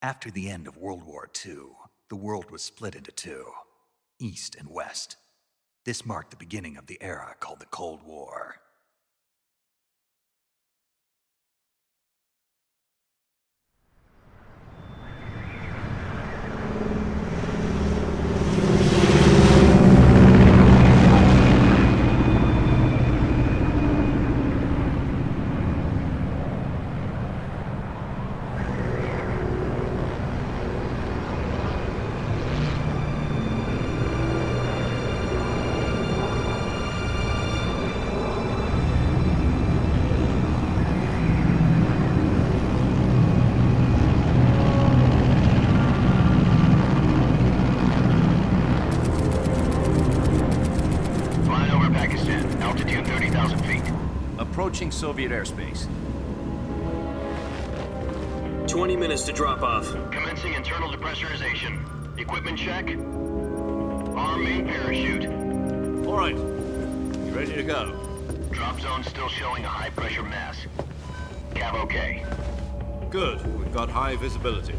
After the end of World War II, the world was split into two, East and West. This marked the beginning of the era called the Cold War. Approaching Soviet airspace. 20 minutes to drop off. Commencing internal depressurization. Equipment check. Arm main parachute. All right. You ready to go? Drop zone still showing a high pressure mass. Cav okay. Good. We've got high visibility.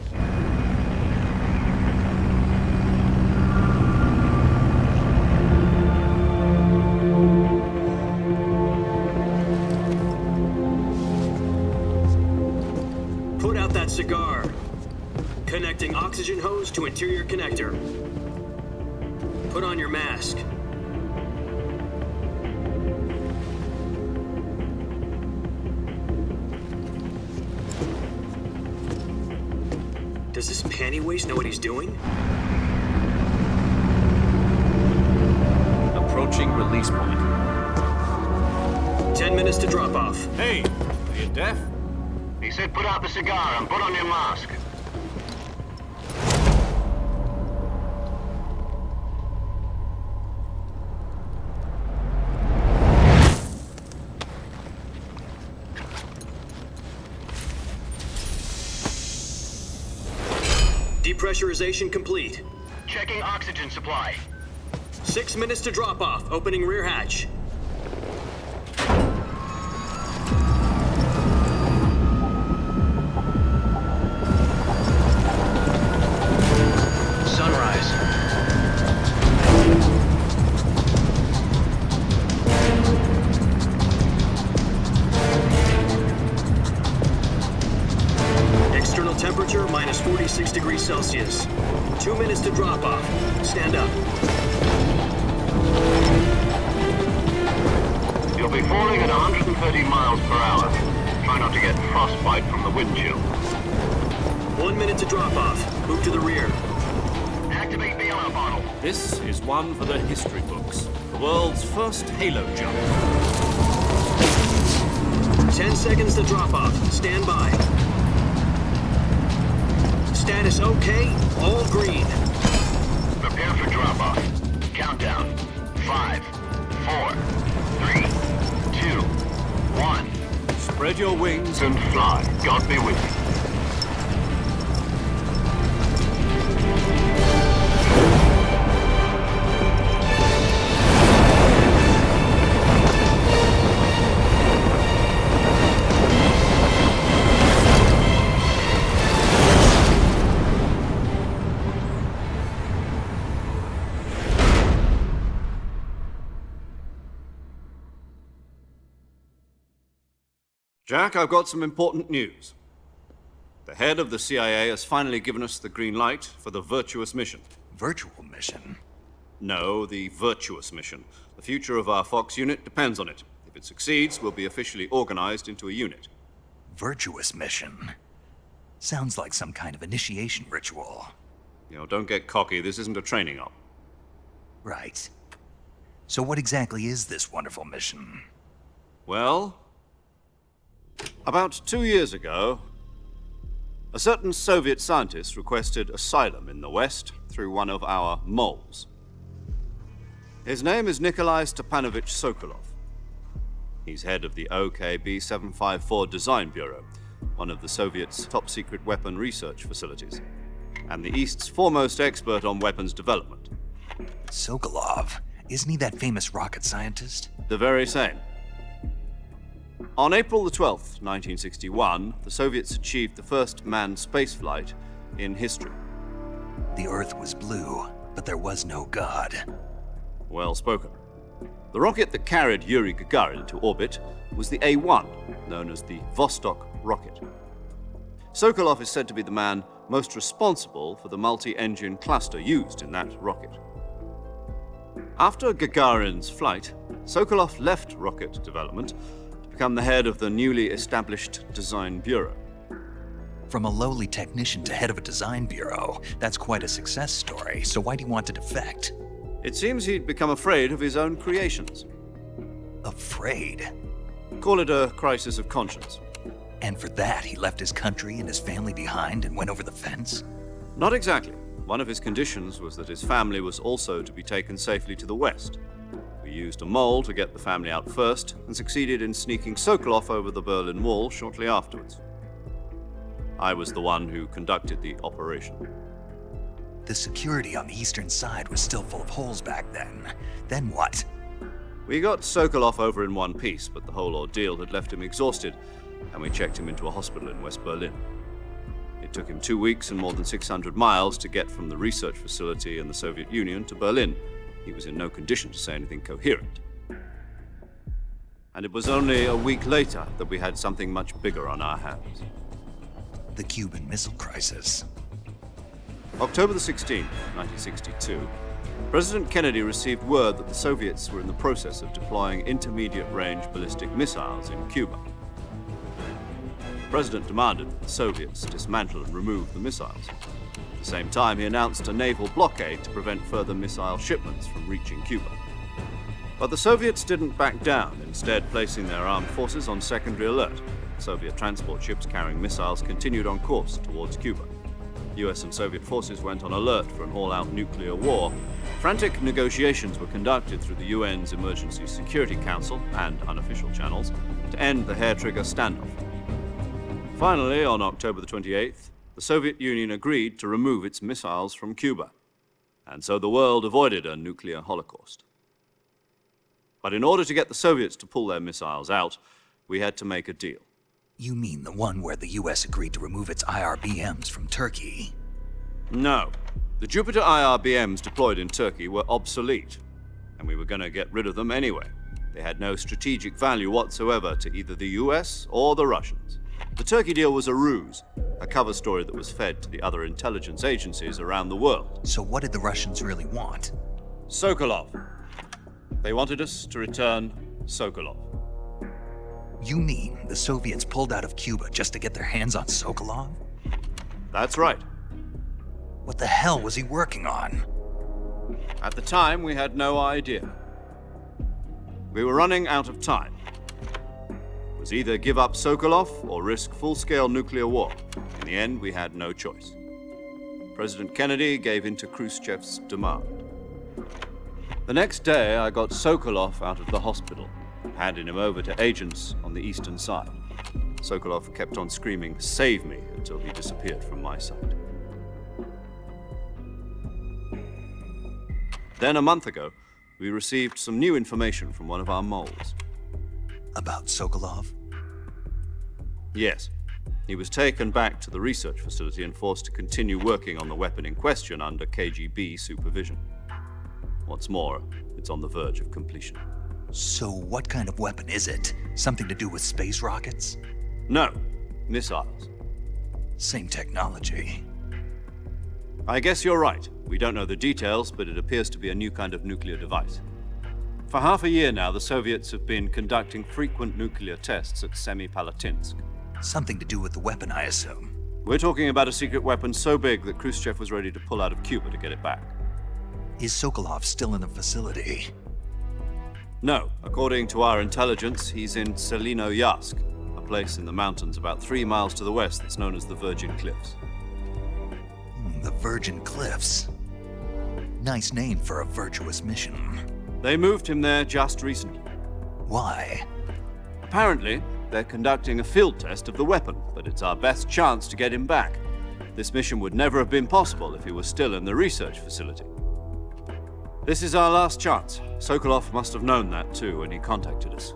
Put out that cigar. Connecting oxygen hose to interior connector. Put on your mask. Does this panty waste know what he's doing? Approaching release point. 10 minutes to drop off. Hey, are you deaf? He said put out the cigar and put on your mask. Depressurization complete. Checking oxygen supply. 6 minutes to drop off. Opening rear hatch. Sunrise. External temperature minus 46 degrees Celsius. 2 minutes to drop off. Stand up. You'll be falling at 130 miles per hour. Try not to get frostbite from the wind chill. 1 minute to drop off. Move to the rear. Activate the air bottle. This is one for the history books. The world's first halo jump. 10 seconds to drop off. Stand by. Status okay. All green. Prepare for drop off. Countdown. 5, 4, 3, 2, 1. Spread your wings And fly. God be with you. Jack, I've got some important news. The head of the CIA has finally given us the green light for the virtuous mission. Virtual mission? No, the virtuous mission. The future of our Fox unit depends on it. If it succeeds, we'll be officially organized into a unit. Virtuous mission? Sounds like some kind of initiation ritual. You know, don't get cocky. This isn't a training op. Right. So what exactly is this wonderful mission? Well, about 2 years ago, a certain Soviet scientist requested asylum in the West through one of our moles. His name is Nikolai Stepanovich Sokolov. He's head of the OKB 754 Design Bureau, one of the Soviets' top-secret weapon research facilities, and the East's foremost expert on weapons development. Sokolov? Isn't he that famous rocket scientist? The very same. On April the 12th, 1961, the Soviets achieved the first manned spaceflight in history. The Earth was blue, but there was no God. Well spoken. The rocket that carried Yuri Gagarin into orbit was the A-1, known as the Vostok rocket. Sokolov is said to be the man most responsible for the multi-engine cluster used in that rocket. After Gagarin's flight, Sokolov left rocket development to become the head of the newly established Design Bureau. From a lowly technician to head of a design bureau, that's quite a success story, so why'd he want to defect? It seems he'd become afraid of his own creations. Afraid? Call it a crisis of conscience. And for that, he left his country and his family behind and went over the fence? Not exactly. One of his conditions was that his family was also to be taken safely to the west. We used a mole to get the family out first and succeeded in sneaking Sokolov over the Berlin Wall shortly afterwards. I was the one who conducted the operation. The security on the eastern side was still full of holes back then. Then what? We got Sokolov over in one piece, but the whole ordeal had left him exhausted, and we checked him into a hospital in West Berlin. It took him 2 weeks and more than 600 miles to get from the research facility in the Soviet Union to Berlin. He was in no condition to say anything coherent. And it was only a week later that we had something much bigger on our hands. The Cuban Missile Crisis. October the 16th, 1962, President Kennedy received word that the Soviets were in the process of deploying intermediate-range ballistic missiles in Cuba. The President demanded that the Soviets dismantle and remove the missiles. At the same time, he announced a naval blockade to prevent further missile shipments from reaching Cuba. But the Soviets didn't back down, instead placing their armed forces on secondary alert. Soviet transport ships carrying missiles continued on course towards Cuba. US and Soviet forces went on alert for an all-out nuclear war. Frantic negotiations were conducted through the UN's Emergency Security Council and unofficial channels to end the hair-trigger standoff. Finally, on October the 28th, the Soviet Union agreed to remove its missiles from Cuba, and so the world avoided a nuclear holocaust. But in order to get the Soviets to pull their missiles out, we had to make a deal. You mean the one where the US agreed to remove its IRBMs from Turkey? No. The Jupiter IRBMs deployed in Turkey were obsolete, and we were going to get rid of them anyway. They had no strategic value whatsoever to either the US or the Russians. The Turkey deal was a ruse, a cover story that was fed to the other intelligence agencies around the world. So what did the Russians really want? Sokolov. They wanted us to return Sokolov. You mean the Soviets pulled out of Cuba just to get their hands on Sokolov? That's right. What the hell was he working on? At the time, we had no idea. We were running out of time. It was either give up Sokolov or risk full-scale nuclear war. In the end, we had no choice. President Kennedy gave in to Khrushchev's demand. The next day, I got Sokolov out of the hospital, handing him over to agents on the eastern side. Sokolov kept on screaming, "Save me," until he disappeared from my sight. Then a month ago, we received some new information from one of our moles. About Sokolov? Yes. He was taken back to the research facility and forced to continue working on the weapon in question under KGB supervision. What's more, it's on the verge of completion. So what kind of weapon is it? Something to do with space rockets? No, missiles. Same technology. I guess you're right. We don't know the details, but it appears to be a new kind of nuclear device. For half a year now, the Soviets have been conducting frequent nuclear tests at Semipalatinsk. Something to do with the weapon, I assume. We're talking about a secret weapon so big that Khrushchev was ready to pull out of Cuba to get it back. Is Sokolov still in the facility? No. According to our intelligence, he's in Selinoyarsk, a place in the mountains about 3 miles to the west that's known as the Virgin Cliffs. The Virgin Cliffs. Nice name for a virtuous mission. They moved him there just recently. Why? Apparently, they're conducting a field test of the weapon, but it's our best chance to get him back. This mission would never have been possible if he was still in the research facility. This is our last chance. Sokolov must have known that too when he contacted us.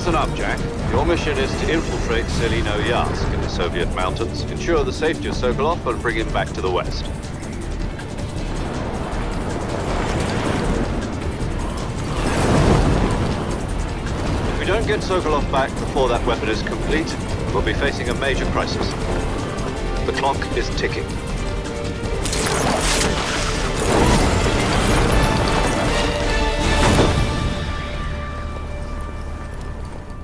Listen up, Jack. Your mission is to infiltrate Selino-Yarsk in the Soviet mountains, ensure the safety of Sokolov, and bring him back to the west. If we don't get Sokolov back before that weapon is complete, we'll be facing a major crisis. The clock is ticking.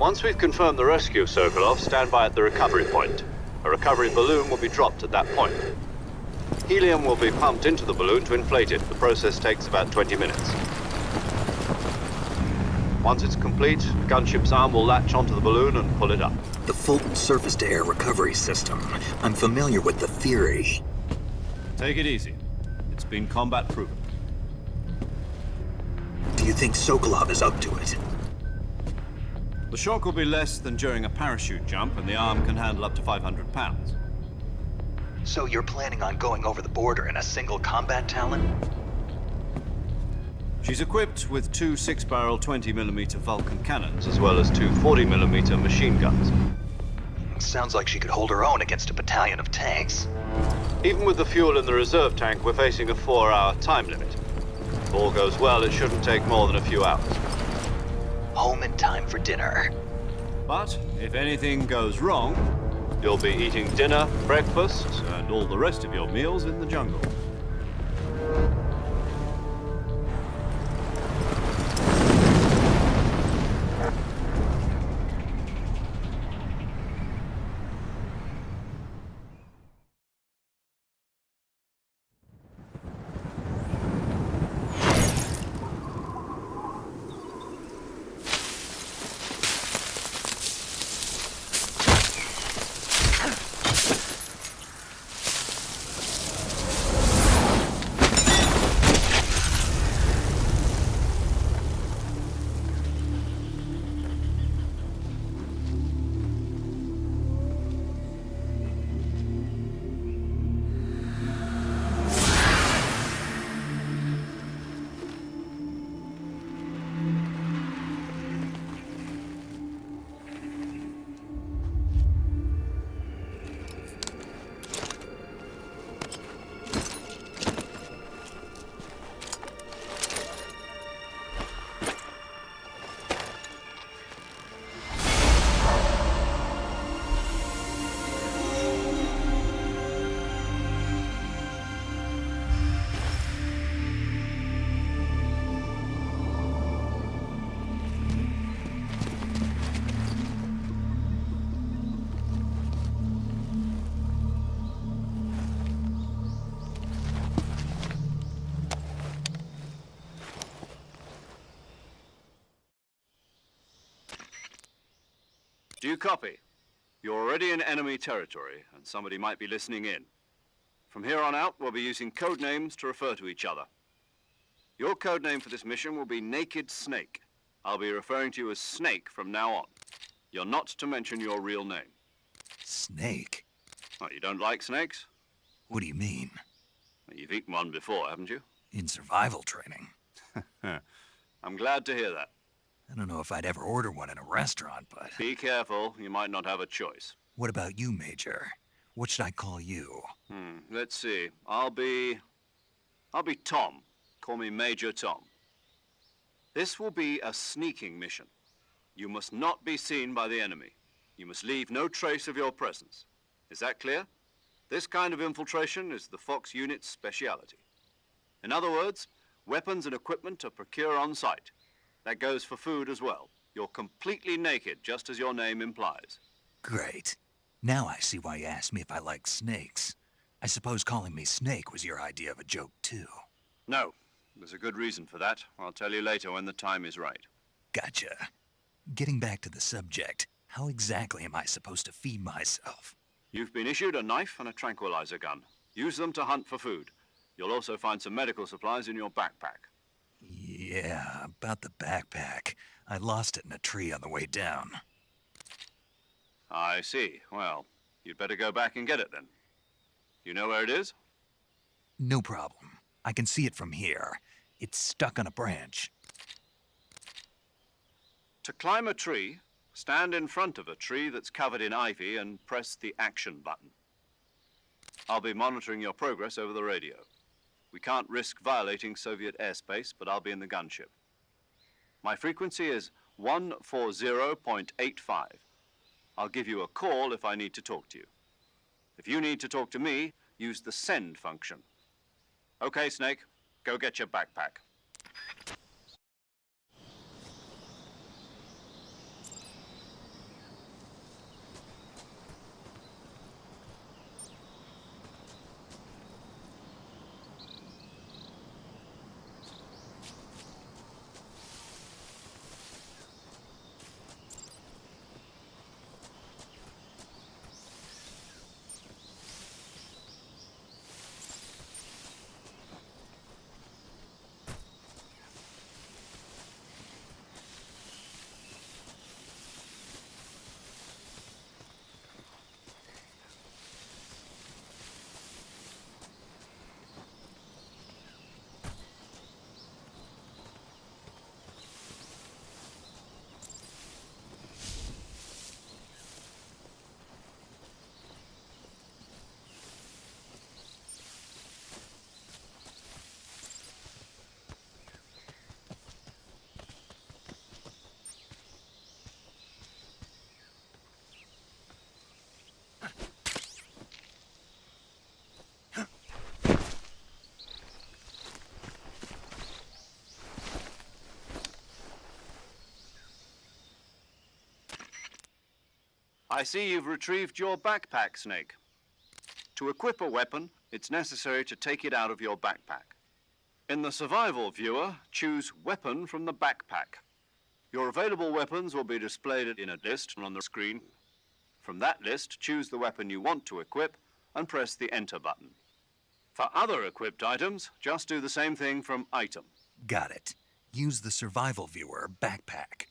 Once we've confirmed the rescue of Sokolov, stand by at the recovery point. A recovery balloon will be dropped at that point. Helium will be pumped into the balloon to inflate it. The process takes about 20 minutes. Once it's complete, the gunship's arm will latch onto the balloon and pull it up. The Fulton surface-to-air recovery system. I'm familiar with the theory. Take it easy. It's been combat proven. Do you think Sokolov is up to it? The shock will be less than during a parachute jump, and the arm can handle up to 500 pounds. So you're planning on going over the border in a single combat Talon? She's equipped with two 6-barrel 20mm Vulcan cannons, as well as two 40mm machine guns. Sounds like she could hold her own against a battalion of tanks. Even with the fuel in the reserve tank, we're facing a 4-hour time limit. If all goes well, it shouldn't take more than a few hours. Home in time for dinner. But if anything goes wrong, you'll be eating dinner, breakfast, and all the rest of your meals in the jungle. Do you copy? You're already in enemy territory, and somebody might be listening in. From here on out, we'll be using code names to refer to each other. Your code name for this mission will be Naked Snake. I'll be referring to you as Snake from now on. You're not to mention your real name. Snake? Oh, you don't like snakes? What do you mean? Well, you've eaten one before, haven't you? In survival training. I'm glad to hear that. I don't know if I'd ever order one in a restaurant, but... Be careful, you might not have a choice. What about you, Major? What should I call you? Let's see. I'll be Tom. Call me Major Tom. This will be a sneaking mission. You must not be seen by the enemy. You must leave no trace of your presence. Is that clear? This kind of infiltration is the Fox unit's speciality. In other words, weapons and equipment are procured on site. That goes for food as well. You're completely naked, just as your name implies. Great. Now I see why you asked me if I like snakes. I suppose calling me Snake was your idea of a joke, too. No, there's a good reason for that. I'll tell you later when the time is right. Gotcha. Getting back to the subject, how exactly am I supposed to feed myself? You've been issued a knife and a tranquilizer gun. Use them to hunt for food. You'll also find some medical supplies in your backpack. Yeah, about the backpack. I lost it in a tree on the way down. I see. Well, you'd better go back and get it then. You know where it is? No problem. I can see it from here. It's stuck on a branch. To climb a tree, Stand in front of a tree that's covered in ivy and press the action button. I'll be monitoring your progress over the radio. We can't risk violating Soviet airspace, but I'll be in the gunship. My frequency is 140.85. I'll give you a call if I need to talk to you. If you need to talk to me, use the send function. Okay, Snake, go get your backpack. I see you've retrieved your backpack, Snake. To equip a weapon, it's necessary to take it out of your backpack. In the survival viewer, choose Weapon from the backpack. Your available weapons will be displayed in a list on the screen. From that list, choose the weapon you want to equip and press the Enter button. For other equipped items, just do the same thing from Item. Got it. Use the survival viewer backpack.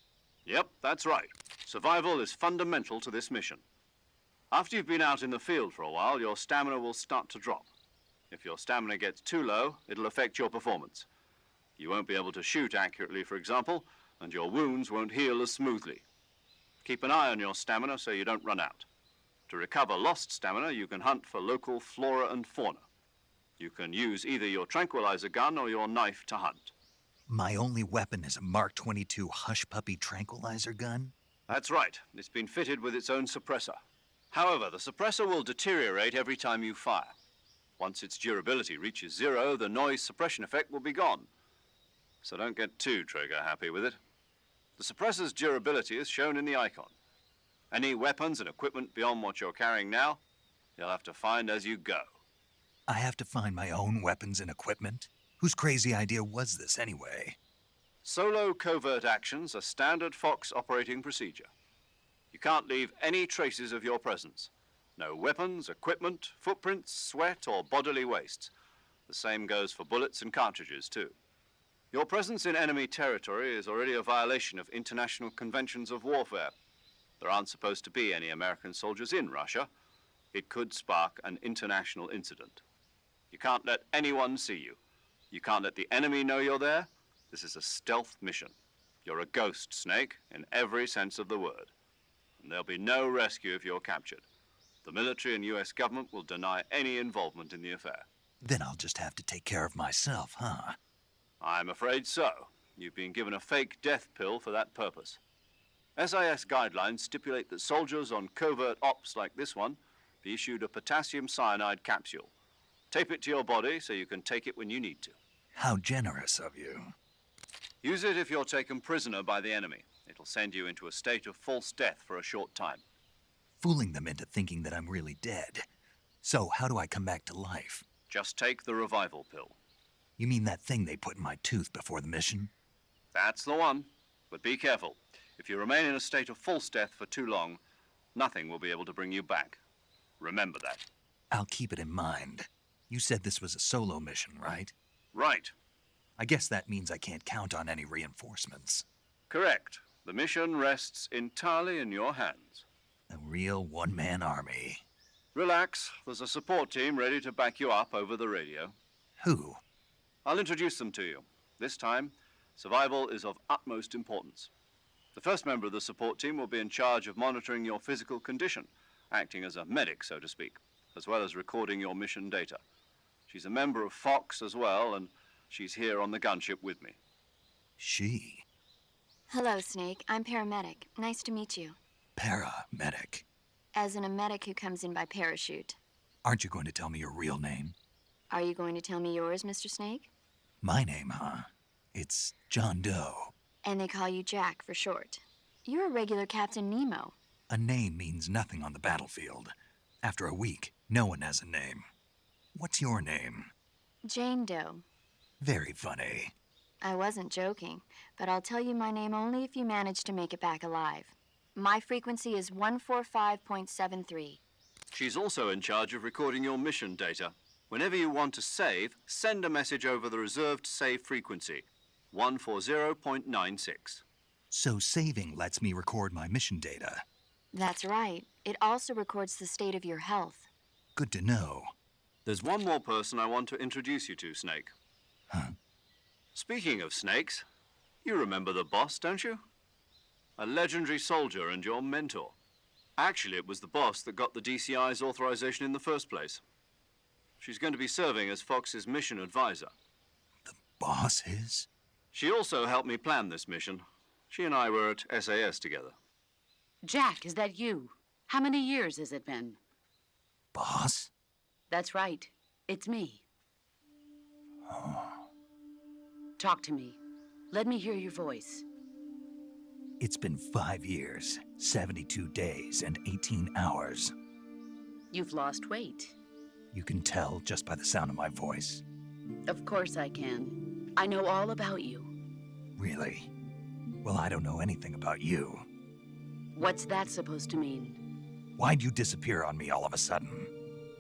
Yep, that's right. Survival is fundamental to this mission. After you've been out in the field for a while, your stamina will start to drop. If your stamina gets too low, it'll affect your performance. You won't be able to shoot accurately, for example, and your wounds won't heal as smoothly. Keep an eye on your stamina so you don't run out. To recover lost stamina, you can hunt for local flora and fauna. You can use either your tranquilizer gun or your knife to hunt. My only weapon is a Mark 22 Hush Puppy tranquilizer gun? That's right. It's been fitted with its own suppressor. However, the suppressor will deteriorate every time you fire. Once its durability reaches 0, the noise suppression effect will be gone. So don't get too trigger happy with it. The suppressor's durability is shown in the icon. Any weapons and equipment beyond what you're carrying now, you'll have to find as you go. I have to find my own weapons and equipment? Whose crazy idea was this anyway? Solo covert actions are standard Fox operating procedure. You can't leave any traces of your presence. No weapons, equipment, footprints, sweat, or bodily waste. The same goes for bullets and cartridges, too. Your presence in enemy territory is already a violation of international conventions of warfare. There aren't supposed to be any American soldiers in Russia. It could spark an international incident. You can't let anyone see you. You can't let the enemy know you're there. This is a stealth mission. You're a ghost, Snake, in every sense of the word. And there'll be no rescue if you're captured. The military and US government will deny any involvement in the affair. Then I'll just have to take care of myself, huh? I'm afraid so. You've been given a fake death pill for that purpose. SIS guidelines stipulate that soldiers on covert ops like this one be issued a potassium cyanide capsule. Tape it to your body so you can take it when you need to. How generous of you. Use it if you're taken prisoner by the enemy. It'll send you into a state of false death for a short time. Fooling them into thinking that I'm really dead. So how do I come back to life? Just take the revival pill. You mean that thing they put in my tooth before the mission? That's the one. But be careful. If you remain in a state of false death for too long, nothing will be able to bring you back. Remember that. I'll keep it in mind. You said this was a solo mission, right? Right. I guess that means I can't count on any reinforcements. Correct. The mission rests entirely in your hands. A real one-man army. Relax. There's a support team ready to back you up over the radio. Who? I'll introduce them to you. This time, survival is of utmost importance. The first member of the support team will be in charge of monitoring your physical condition, acting as a medic, so to speak, as well as recording your mission data. She's a member of Fox as well, and she's here on the gunship with me. She? Hello, Snake. I'm paramedic. Nice to meet you. Paramedic. As in a medic who comes in by parachute. Aren't you going to tell me your real name? Are you going to tell me yours, Mr. Snake? My name, huh? It's John Doe. And they call you Jack for short. You're a regular Captain Nemo. A name means nothing on the battlefield. After a week, no one has a name. What's your name? Jane Doe. Very funny. I wasn't joking, but I'll tell you my name only if you manage to make it back alive. My frequency is 145.73. She's also in charge of recording your mission data. Whenever you want to save, send a message over the reserved save frequency, 140.96. So saving lets me record my mission data. That's right. It also records the state of your health. Good to know. There's one more person I want to introduce you to, Snake. Huh? Speaking of snakes, you remember the boss, don't you? A legendary soldier and your mentor. Actually, it was the boss that got the DCI's authorization in the first place. She's going to be serving as Fox's mission advisor. The boss is? She also helped me plan this mission. She and I were at SAS together. Jack, is that you? How many years has it been? Boss? That's right. It's me. Talk to me. Let me hear your voice. It's been 5 years, 72 days, and 18 hours. You've lost weight. You can tell just by the sound of my voice. Of course I can. I know all about you. Really? Well, I don't know anything about you. What's that supposed to mean? Why'd you disappear on me all of a sudden?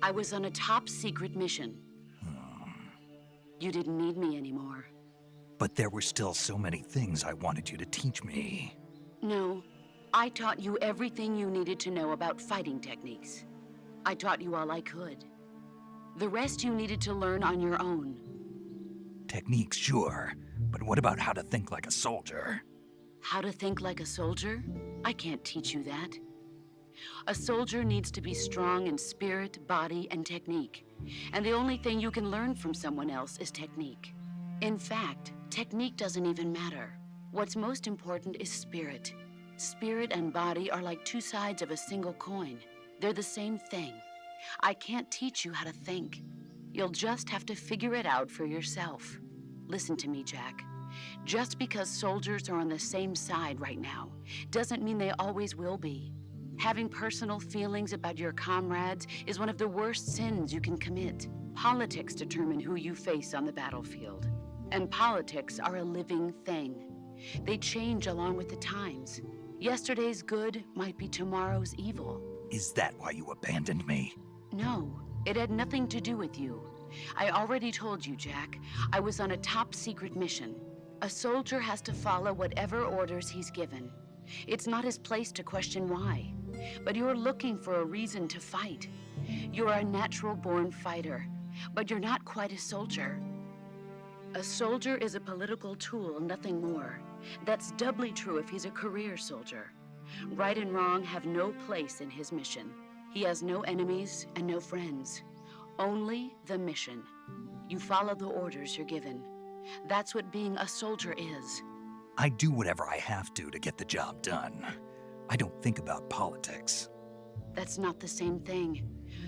I was on a top-secret mission. You didn't need me anymore. But there were still so many things I wanted you to teach me. No, I taught you everything you needed to know about fighting techniques. I taught you all I could. The rest you needed to learn on your own. Techniques, sure. But what about how to think like a soldier? How to think like a soldier? I can't teach you that. A soldier needs to be strong in spirit, body, and technique. And the only thing you can learn from someone else is technique. In fact, technique doesn't even matter. What's most important is spirit. Spirit and body are like two sides of a single coin. They're the same thing. I can't teach you how to think. You'll just have to figure it out for yourself. Listen to me, Jack. Just because soldiers are on the same side right now doesn't mean they always will be. Having personal feelings about your comrades is one of the worst sins you can commit. Politics determine who you face on the battlefield. And politics are a living thing. They change along with the times. Yesterday's good might be tomorrow's evil. Is that why you abandoned me? No, it had nothing to do with you. I already told you, Jack. I was on a top-secret mission. A soldier has to follow whatever orders he's given. It's not his place to question why. But you're looking for a reason to fight. You're a natural-born fighter, but you're not quite a soldier. A soldier is a political tool, nothing more. That's doubly true if he's a career soldier. Right and wrong have no place in his mission. He has no enemies and no friends. Only the mission. You follow the orders you're given. That's what being a soldier is. I do whatever I have to get the job done. I don't think about politics. That's not the same thing.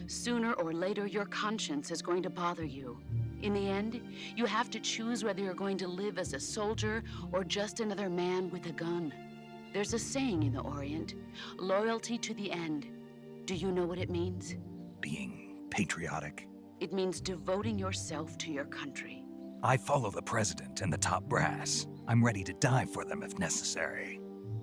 Sooner or later, your conscience is going to bother you. In the end, you have to choose whether you're going to live as a soldier or just another man with a gun. There's a saying in the Orient, loyalty to the end. Do you know what it means? Being patriotic. It means devoting yourself to your country. I follow the president and the top brass. I'm ready to die for them if necessary.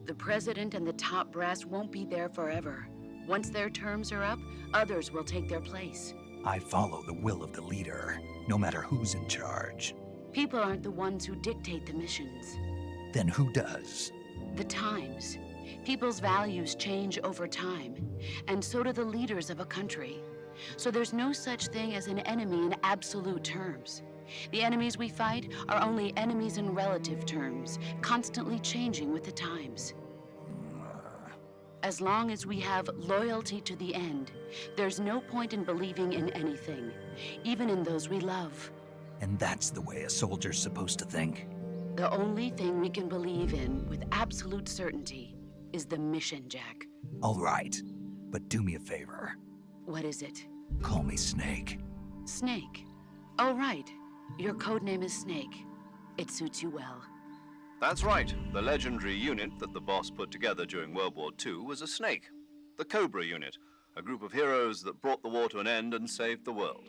The president and the top brass won't be there forever. Once their terms are up, others will take their place. I follow the will of the leader, no matter who's in charge. People aren't the ones who dictate the missions. Then who does? The times. People's values change over time, and so do the leaders of a country. So there's no such thing as an enemy in absolute terms. The enemies we fight are only enemies in relative terms, constantly changing with the times. As long as we have loyalty to the end, there's no point in believing in anything, even in those we love. And that's the way a soldier's supposed to think? The only thing we can believe in with absolute certainty is the mission, Jack. All right, but do me a favor. What is it? Call me Snake. Snake. Oh, right. Your code name is Snake. It suits you well. That's right. The legendary unit that the boss put together during World War II was a snake. The Cobra unit, a group of heroes that brought the war to an end and saved the world.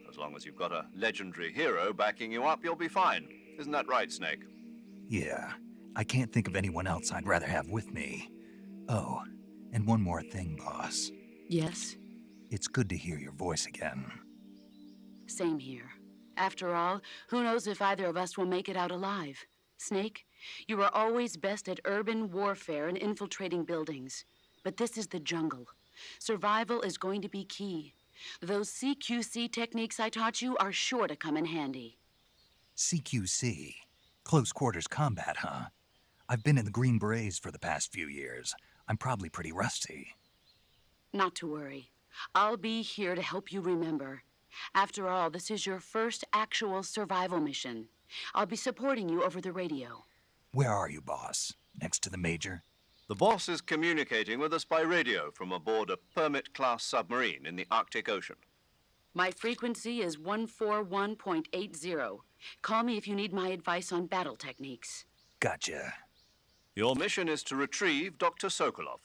As long as you've got a legendary hero backing you up, you'll be fine. Isn't that right, Snake? Yeah, I can't think of anyone else I'd rather have with me. Oh, and one more thing, boss. Yes? It's good to hear your voice again. Same here. After all, who knows if either of us will make it out alive? Snake, you are always best at urban warfare and infiltrating buildings. But this is the jungle. Survival is going to be key. Those CQC techniques I taught you are sure to come in handy. CQC? Close quarters combat, huh? I've been in the Green Berets for the past few years. I'm probably pretty rusty. Not to worry. I'll be here to help you remember. After all, this is your first actual survival mission. I'll be supporting you over the radio. Where are you, boss? Next to the Major? The boss is communicating with us by radio from aboard a Permit-class submarine in the Arctic Ocean. My frequency is 141.80. Call me if you need my advice on battle techniques. Gotcha. Your mission is to retrieve Dr. Sokolov.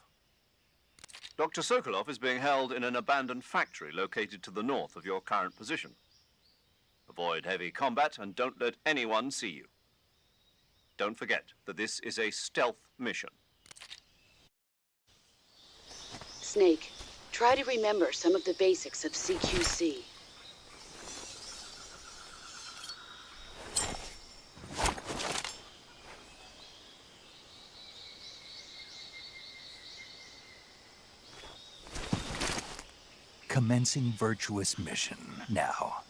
Dr. Sokolov is being held in an abandoned factory located to the north of your current position. Avoid heavy combat and don't let anyone see you. Don't forget that this is a stealth mission. Snake, try to remember some of the basics of CQC. Commencing virtuous mission now.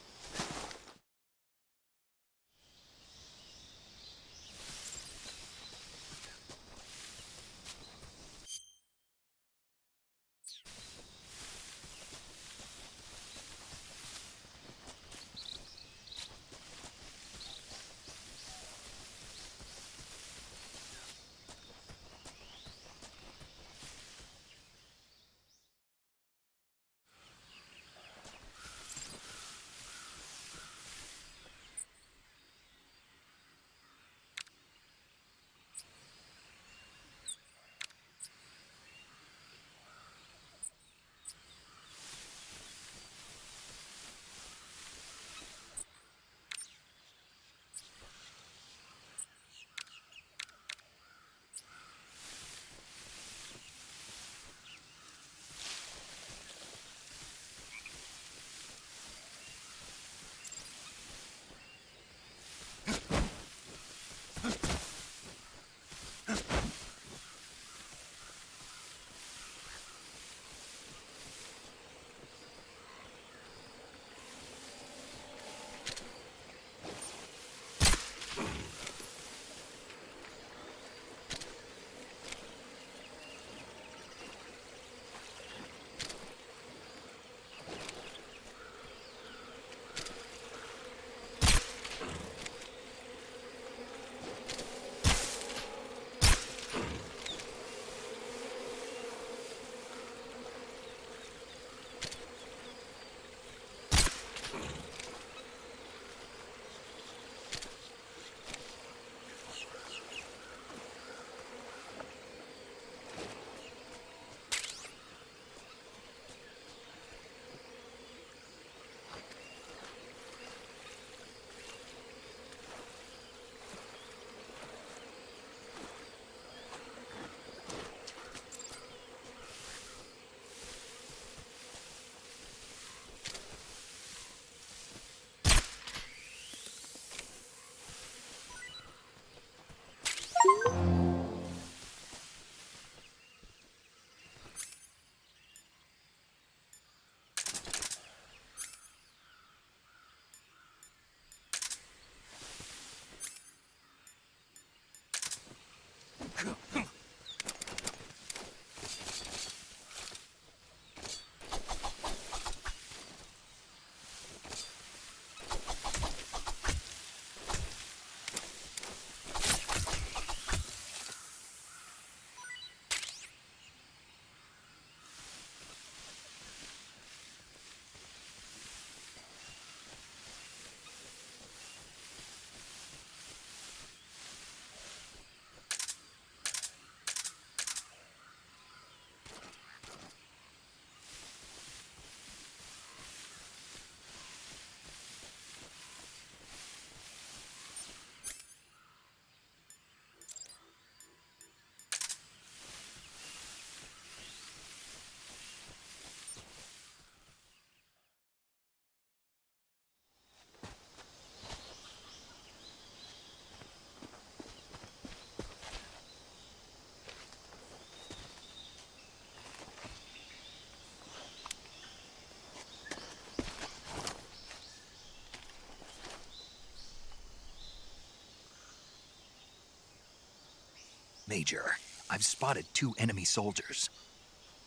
Major, I've spotted 2 enemy soldiers.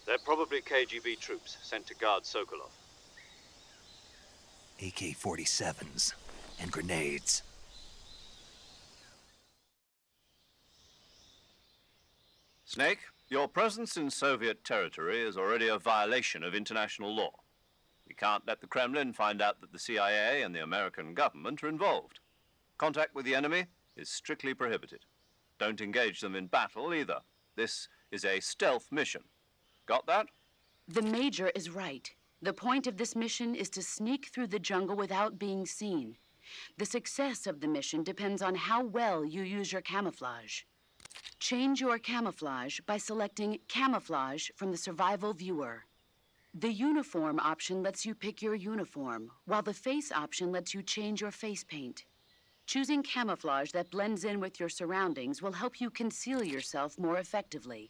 They're probably KGB troops sent to guard Sokolov. AK-47s and grenades. Snake, your presence in Soviet territory is already a violation of international law. We can't let the Kremlin find out that the CIA and the American government are involved. Contact with the enemy is strictly prohibited. Don't engage them in battle either. This is a stealth mission. Got that? The Major is right. The point of this mission is to sneak through the jungle without being seen. The success of the mission depends on how well you use your camouflage. Change your camouflage by selecting Camouflage from the Survival Viewer. The Uniform option lets you pick your uniform, while the Face option lets you change your face paint. Choosing camouflage that blends in with your surroundings will help you conceal yourself more effectively.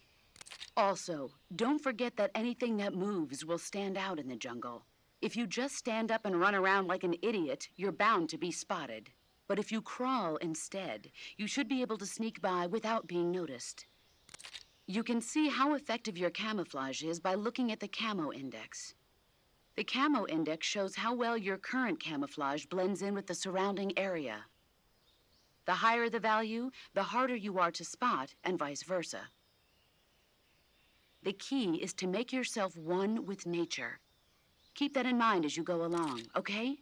Also, don't forget that anything that moves will stand out in the jungle. If you just stand up and run around like an idiot, you're bound to be spotted. But if you crawl instead, you should be able to sneak by without being noticed. You can see how effective your camouflage is by looking at the Camo Index. The Camo Index shows how well your current camouflage blends in with the surrounding area. The higher the value, the harder you are to spot, and vice versa. The key is to make yourself one with nature. Keep that in mind as you go along, okay?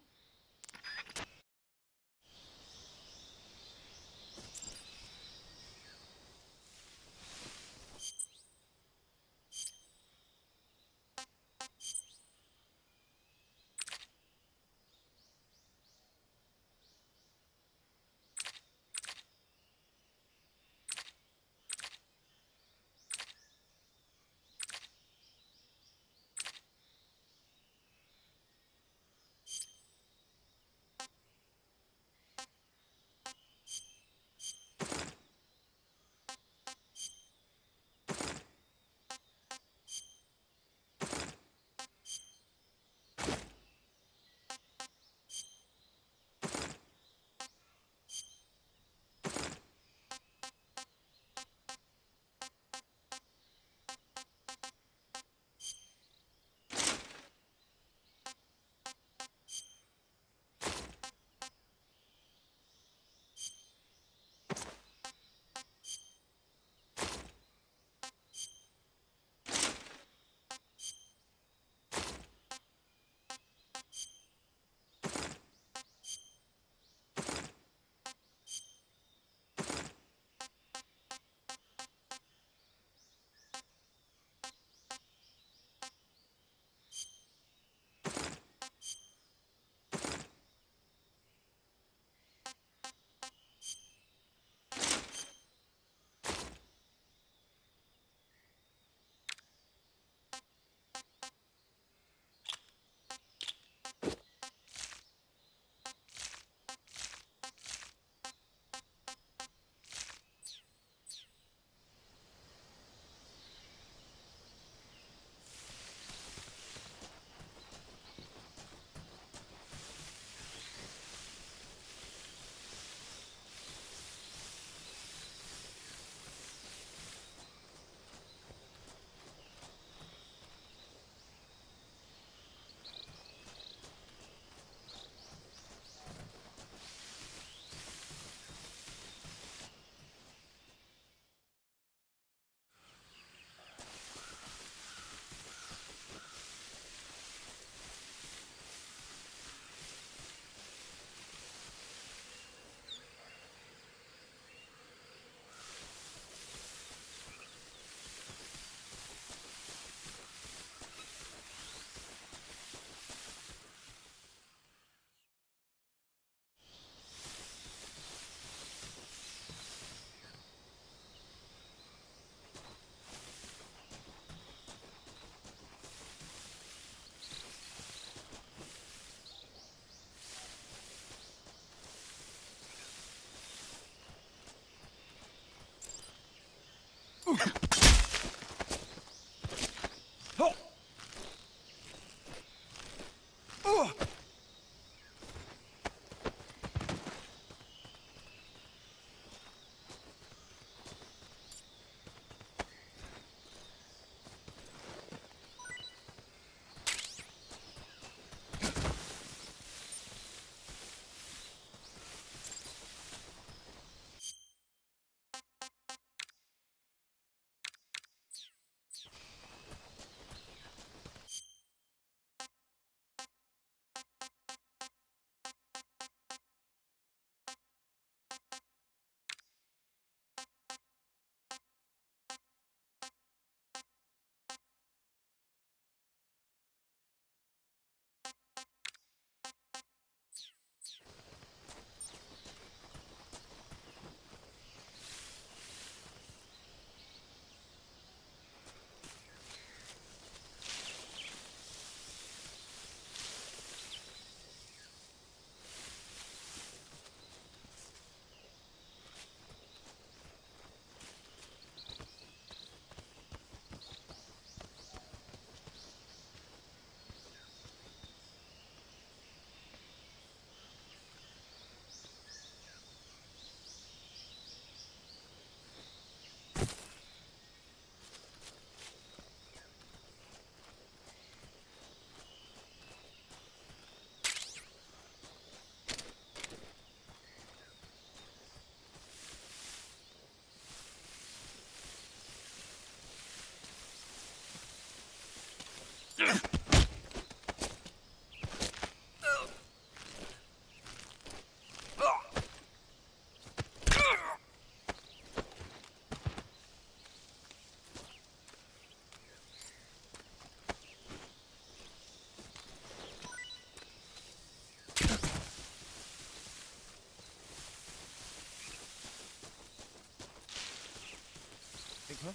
Huh?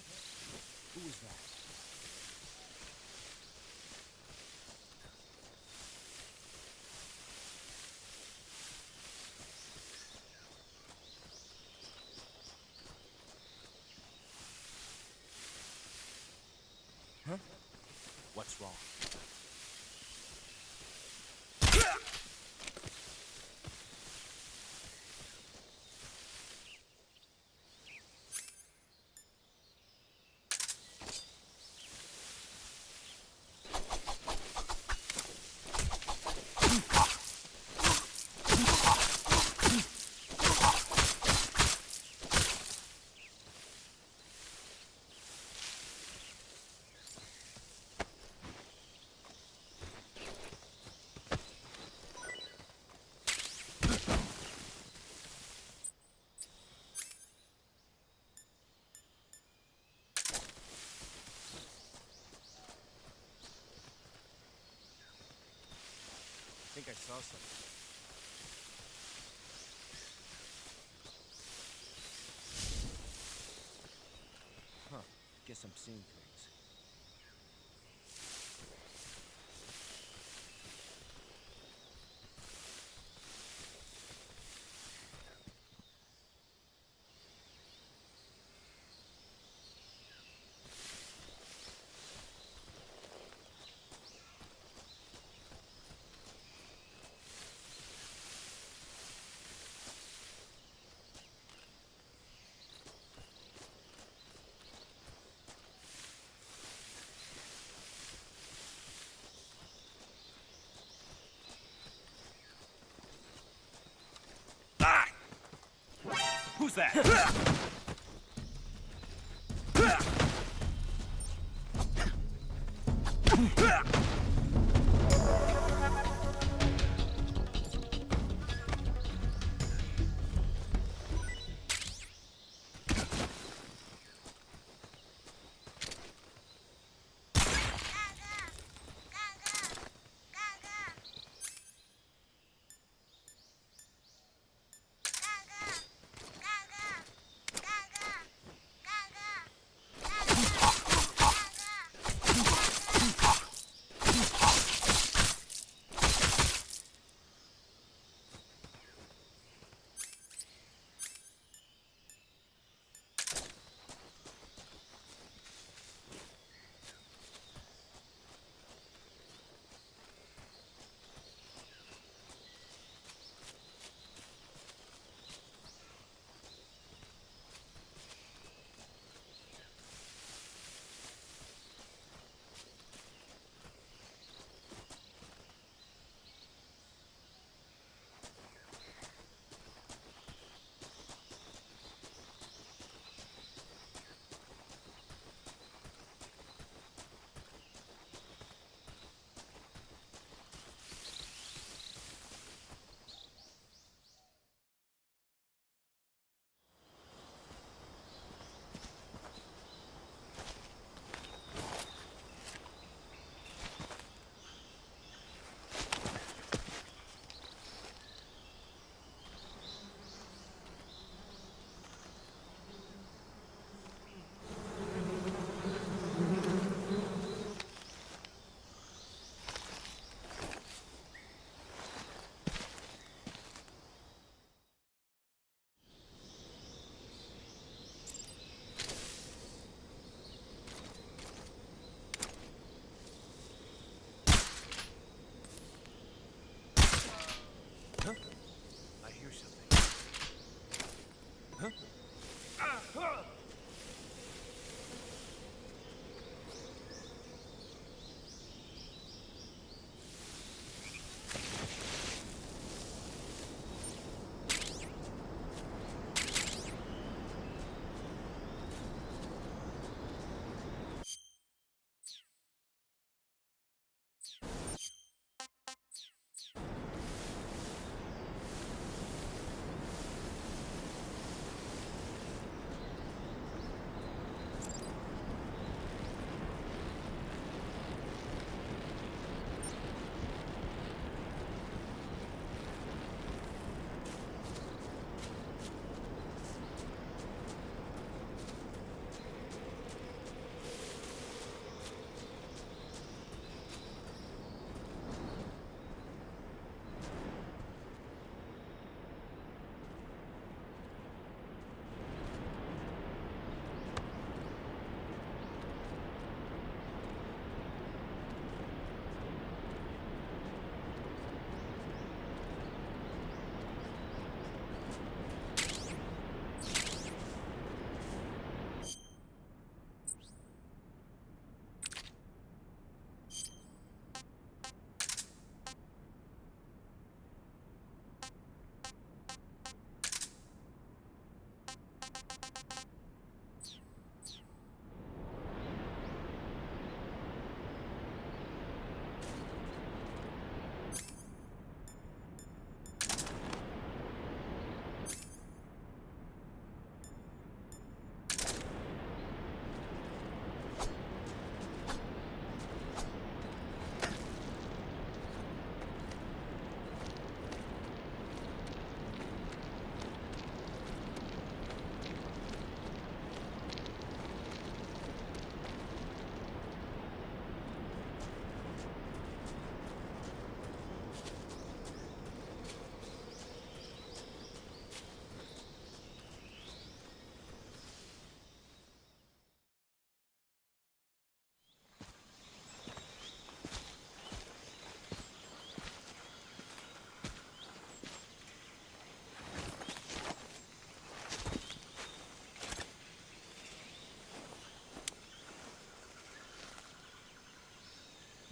Who was that? Huh? What's wrong? I think I saw something. Huh. Guess I'm seeing things. Who's that? I hear something. Huh?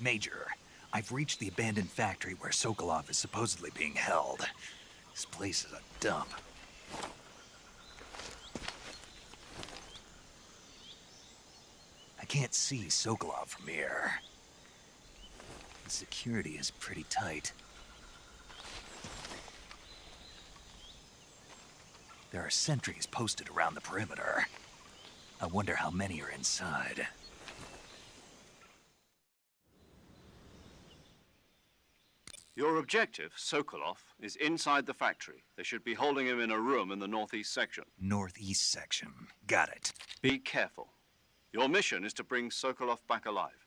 Major, I've reached the abandoned factory where Sokolov is supposedly being held. This place is a dump. I can't see Sokolov from here. The security is pretty tight. There are sentries posted around the perimeter. I wonder how many are inside. Your objective, Sokolov, is inside the factory. They should be holding him in a room in the northeast section. Northeast section. Got it. Be careful. Your mission is to bring Sokolov back alive.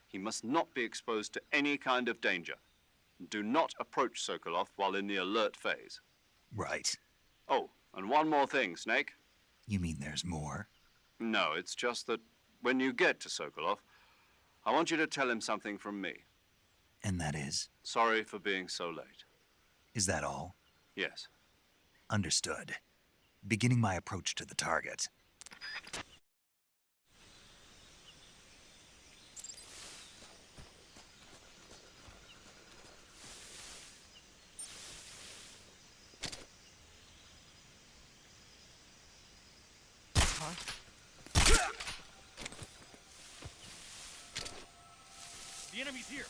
He must not be exposed to any kind of danger. Do not approach Sokolov while in the alert phase. Right. Oh, and one more thing, Snake. You mean there's more? No, it's just that when you get to Sokolov, I want you to tell him something from me. And that is? Sorry for being so late. Is that all? Yes. Understood. Beginning my approach to the target. The enemy's here.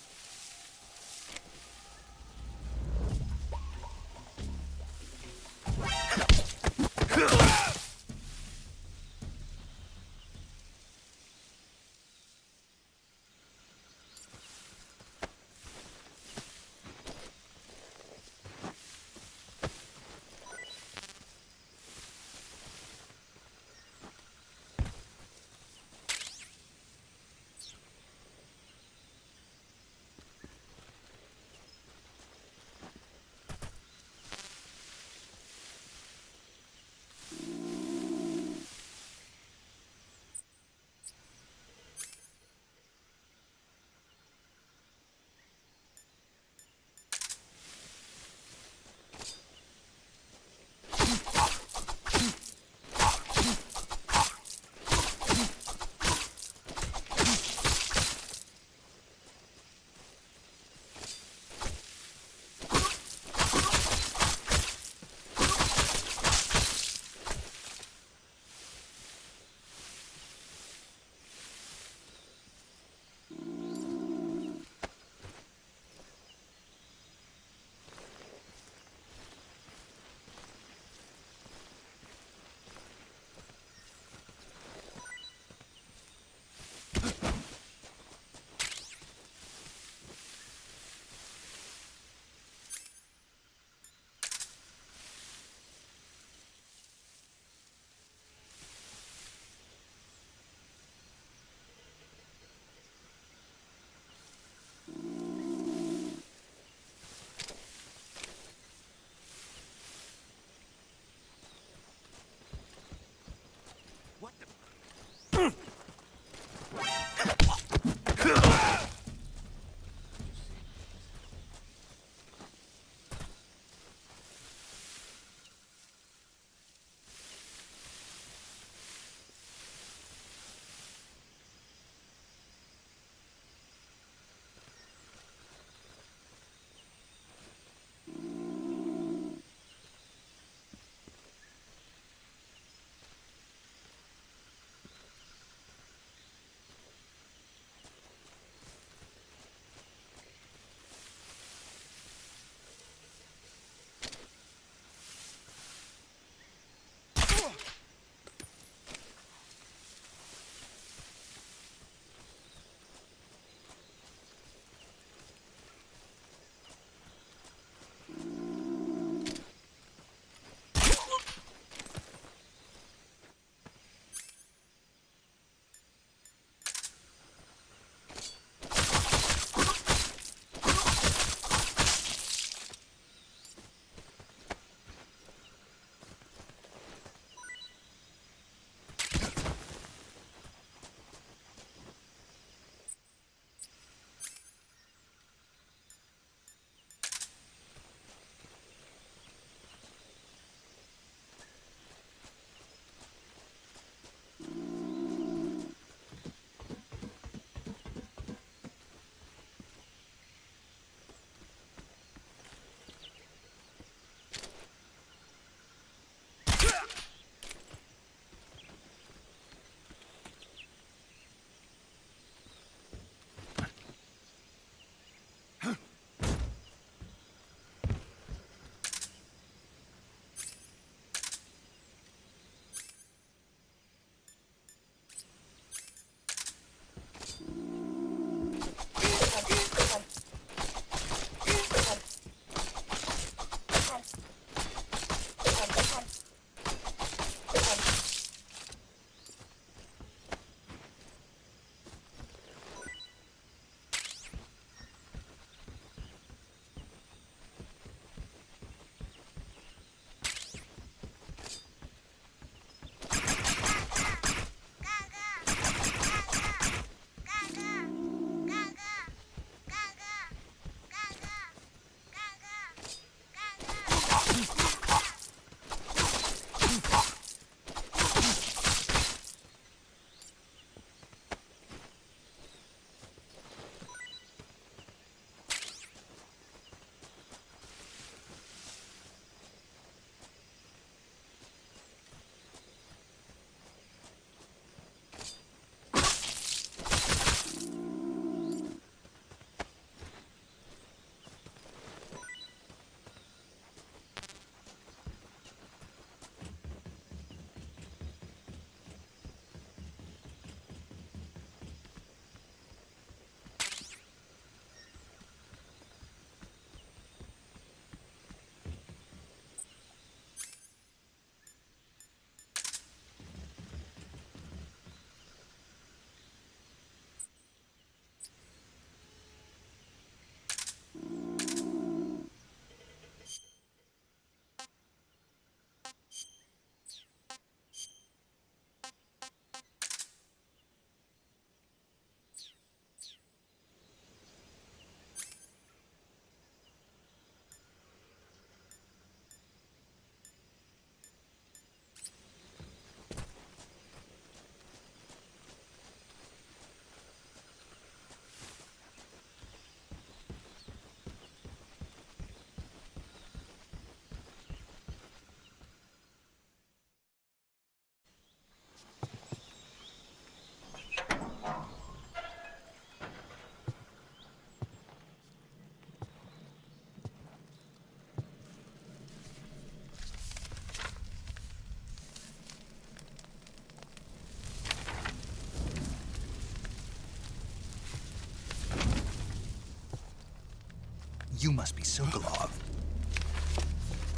You must be Sokolov.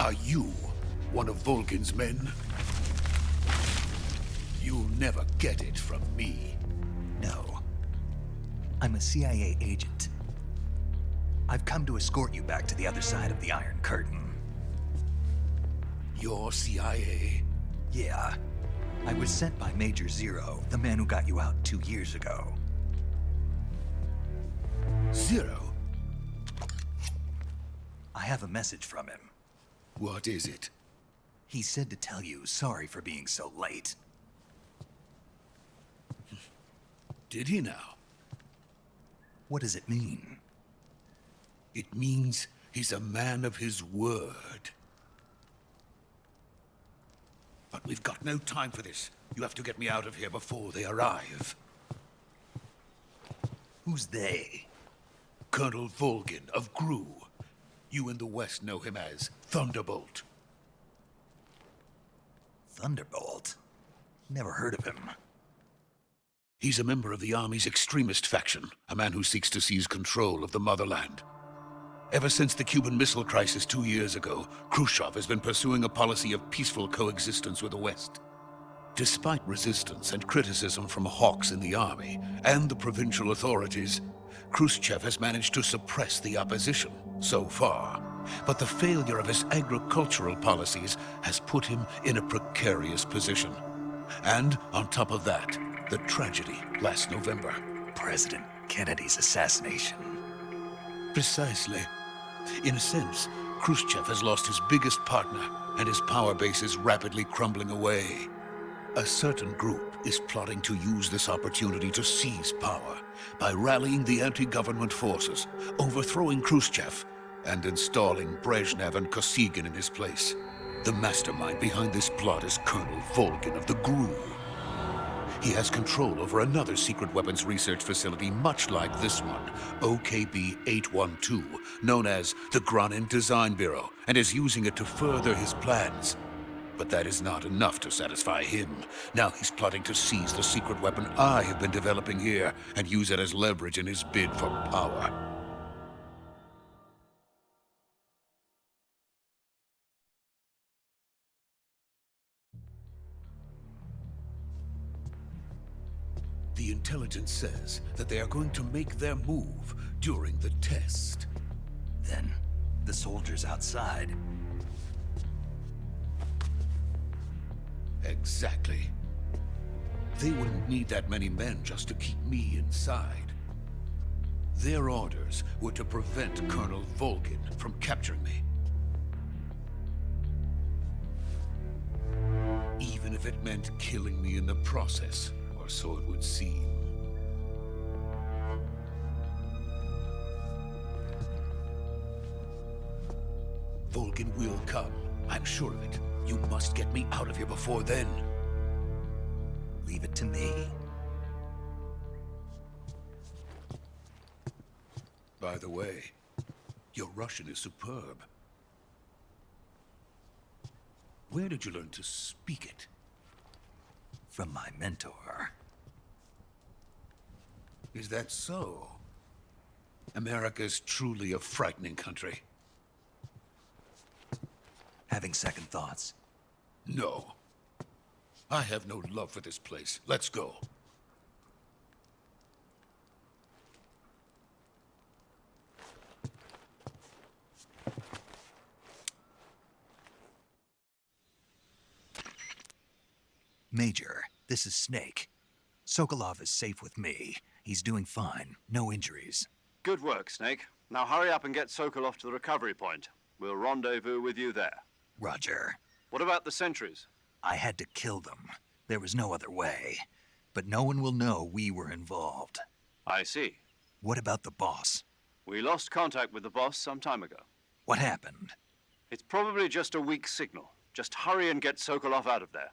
Are you one of Volgin's men? You'll never get it from me. No. I'm a CIA agent. I've come to escort you back to the other side of the Iron Curtain. You're CIA? Yeah. I was sent by Major Zero, the man who got you out 2 years ago. Zero? I have a message from him. What is it? He said to tell you sorry for being so late. Did he now? What does it mean? It means he's a man of his word. But we've got no time for this. You have to get me out of here before they arrive. Who's they? Colonel Volgin of GRU. You in the West know him as Thunderbolt. Thunderbolt? Never heard of him. He's a member of the Army's extremist faction, a man who seeks to seize control of the motherland. Ever since the Cuban Missile Crisis 2 years ago, Khrushchev has been pursuing a policy of peaceful coexistence with the West. Despite resistance and criticism from hawks in the army and the provincial authorities, Khrushchev has managed to suppress the opposition so far. But the failure of his agricultural policies has put him in a precarious position. And on top of that, the tragedy last November. President Kennedy's assassination. Precisely. In a sense, Khrushchev has lost his biggest partner, and his power base is rapidly crumbling away. A certain group is plotting to use this opportunity to seize power by rallying the anti-government forces, overthrowing Khrushchev, and installing Brezhnev and Kosygin in his place. The mastermind behind this plot is Colonel Volgin of the GRU. He has control over another secret weapons research facility much like this one, OKB-812, known as the Granin Design Bureau, and is using it to further his plans. But that is not enough to satisfy him. Now he's plotting to seize the secret weapon I have been developing here and use it as leverage in his bid for power. The intelligence says that they are going to make their move during the test. Then, the soldiers outside. Exactly. They wouldn't need that many men just to keep me inside. Their orders were to prevent Colonel Volgin from capturing me. Even if it meant killing me in the process, or so it would seem. Volgin will come. I'm sure of it. You must get me out of here before then. Leave it to me. By the way, your Russian is superb. Where did you learn to speak it? From my mentor. Is that so? America's truly a frightening country. Having second thoughts. No. I have no love for this place. Let's go. Major, this is Snake. Sokolov is safe with me. He's doing fine. No injuries. Good work, Snake. Now hurry up and get Sokolov to the recovery point. We'll rendezvous with you there. Roger. What about the sentries? I had to kill them. There was no other way. But no one will know we were involved. I see. What about the boss? We lost contact with the boss some time ago. What happened? It's probably just a weak signal. Just hurry and get Sokolov out of there.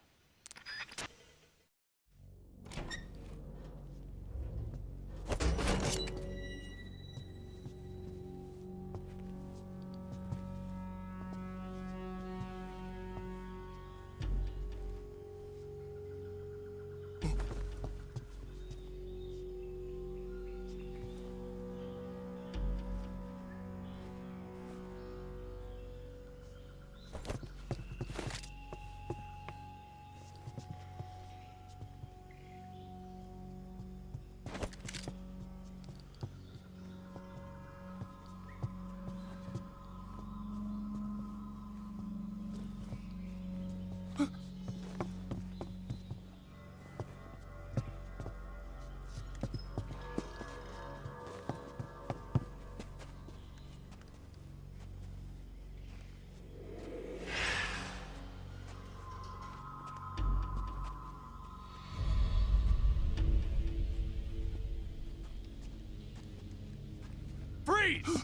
Freeze!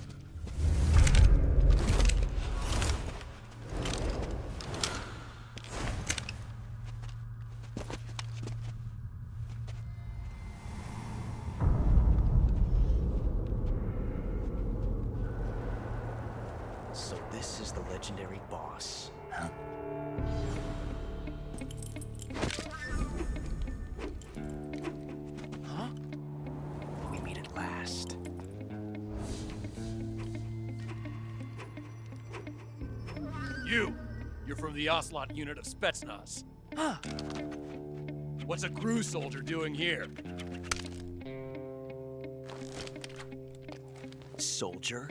So this is the legendary boss. Huh? Huh? We meet at last. You're from the Ocelot unit of Spetsnaz. Huh. What's a crew soldier doing here? Soldier?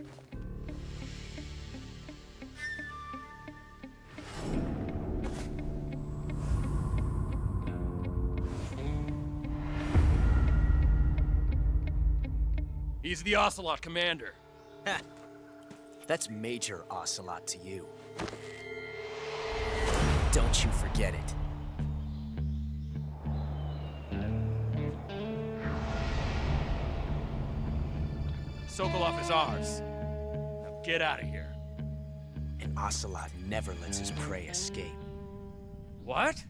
He's the Ocelot commander. Ha! That's Major Ocelot to you. Don't you forget it. Sokolov is ours. Now get out of here. And Ocelot never lets his prey escape. What?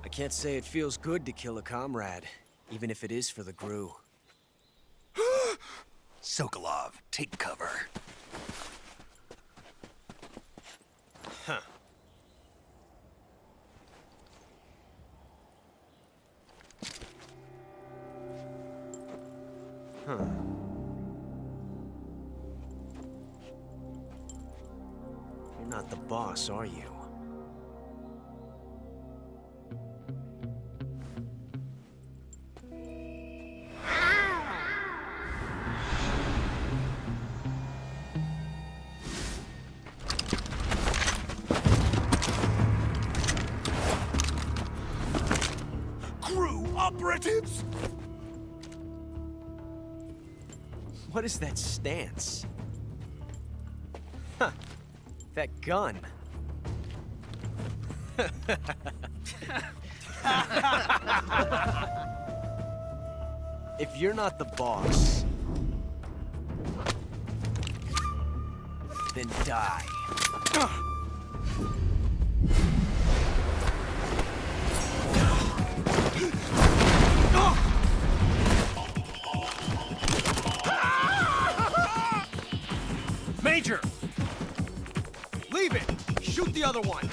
I can't say it feels good to kill a comrade, even if it is for the GRU. Sokolov, take cover. Huh. Huh. You're not the boss, are you? Crew operatives! What is that stance? Huh. That gun. If you're not the boss, then die. Major! Leave it! Shoot the other one!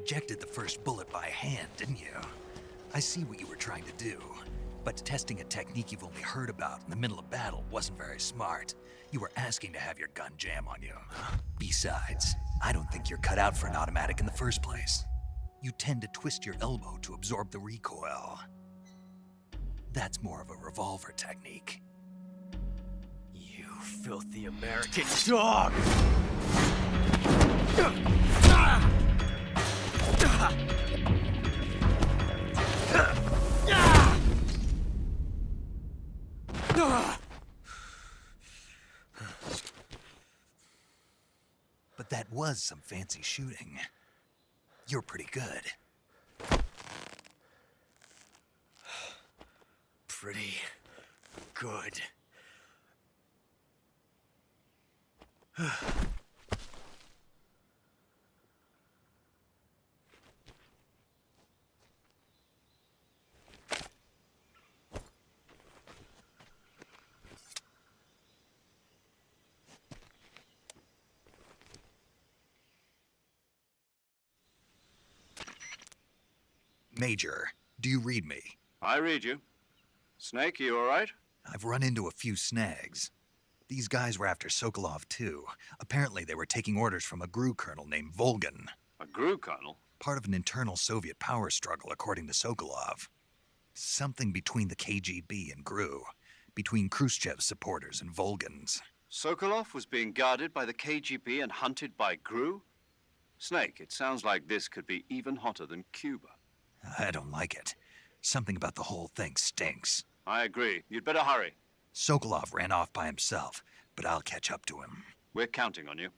ejected the first bullet by hand, didn't you? I see what you were trying to do, but testing a technique you've only heard about in the middle of battle wasn't very smart. You were asking to have your gun jam on you. Besides, I don't think you're cut out for an automatic in the first place. You tend to twist your elbow to absorb the recoil. That's more of a revolver technique. You filthy American dog! But that was some fancy shooting. You're pretty good. Pretty good. Major, do you read me? I read you. Snake, you all right? I've run into a few snags. These guys were after Sokolov too. Apparently they were taking orders from a GRU colonel named Volgan. A GRU colonel? Part of an internal Soviet power struggle, according to Sokolov. Something between the KGB and GRU. Between Khrushchev's supporters and Volgan's. Sokolov was being guarded by the KGB and hunted by GRU? Snake, it sounds like this could be even hotter than Cuba. I don't like it. Something about the whole thing stinks. I agree. You'd better hurry. Sokolov ran off by himself, but I'll catch up to him. We're counting on you.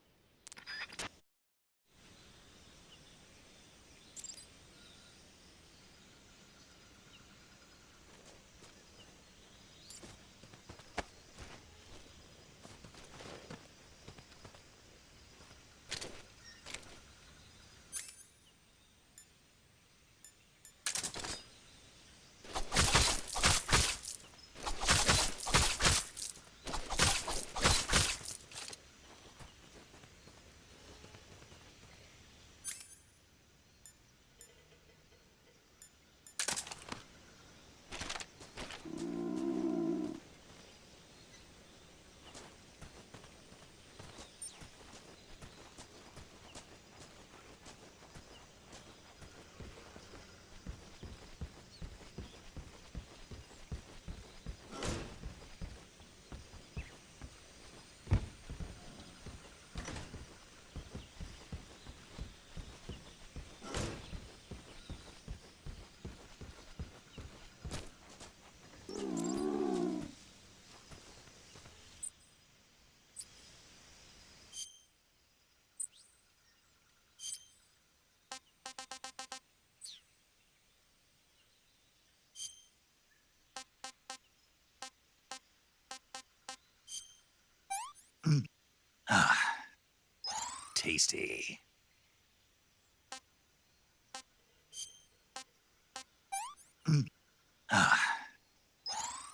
Tasty.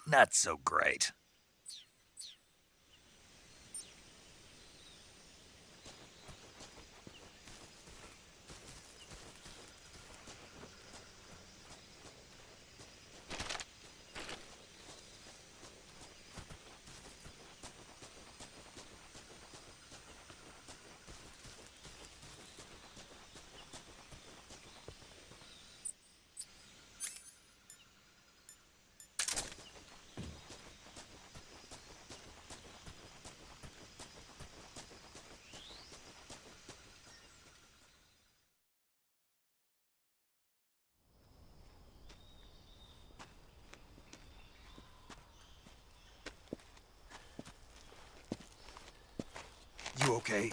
Not so great. You okay?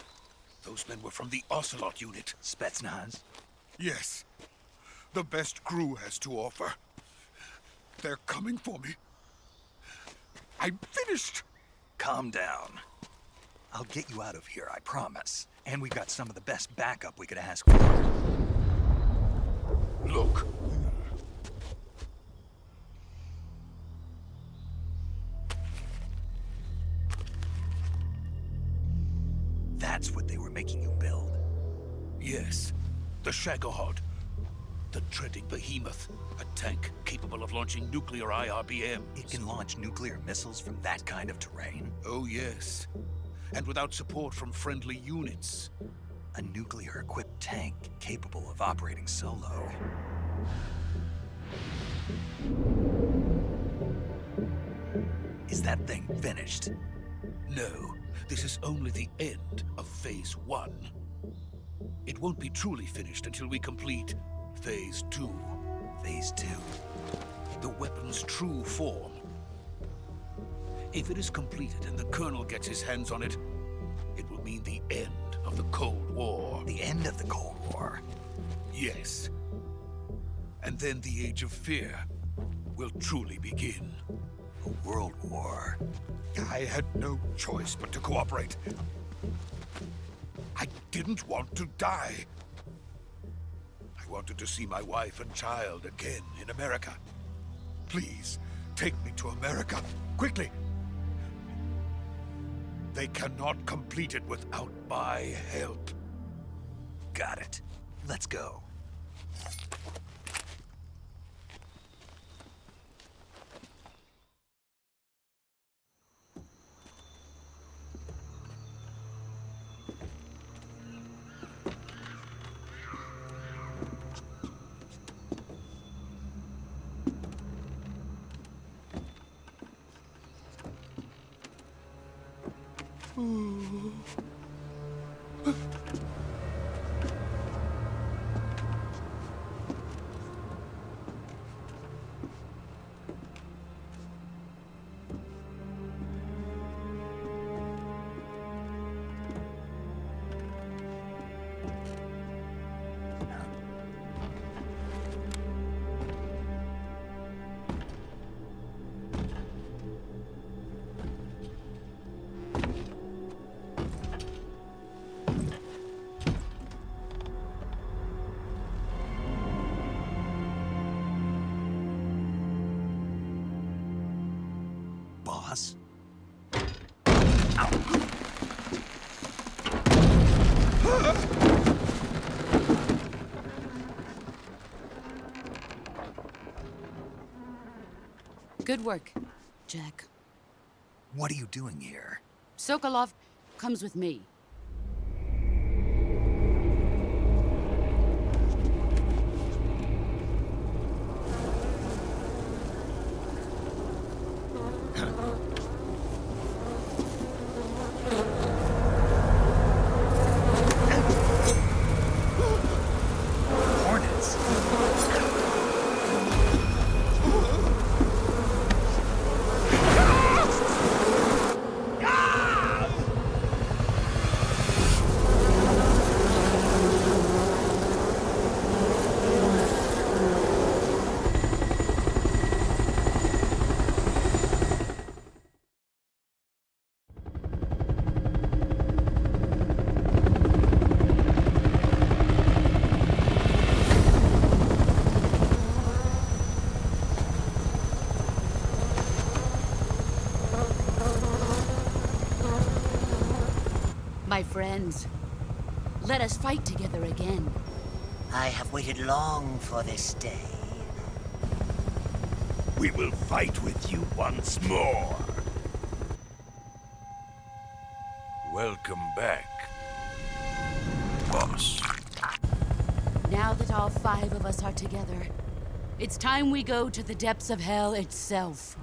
Those men were from the Ocelot unit. Spetsnaz? Yes. The best GRU has to offer. They're coming for me. I'm finished. Calm down. I'll get you out of here, I promise. And we've got some of the best backup we could ask for. Look. That's what they were making you build. Yes. The Shagohod. The dreaded behemoth. A tank capable of launching nuclear IRBMs. It can launch nuclear missiles from that kind of terrain? Oh, yes. And without support from friendly units. A nuclear-equipped tank capable of operating solo. Is that thing finished? No, this is only the end of Phase 1. It won't be truly finished until we complete Phase 2. Phase 2? The weapon's true form. If it is completed and the Colonel gets his hands on it, it will mean the end of the Cold War. The end of the Cold War? Yes. And then the Age of Fear will truly begin. A world war? I had no choice but to cooperate. I didn't want to die. I wanted to see my wife and child again in America. Please, take me to America, quickly. They cannot complete it without my help. Got it. Let's go. Boss? Good work, Jack. What are you doing here? Sokolov comes with me. Hornets? My friends, let us fight together again. I have waited long for this day. We will fight with you once more. Welcome back, boss. Now that all 5 of us are together, it's time we go to the depths of hell itself.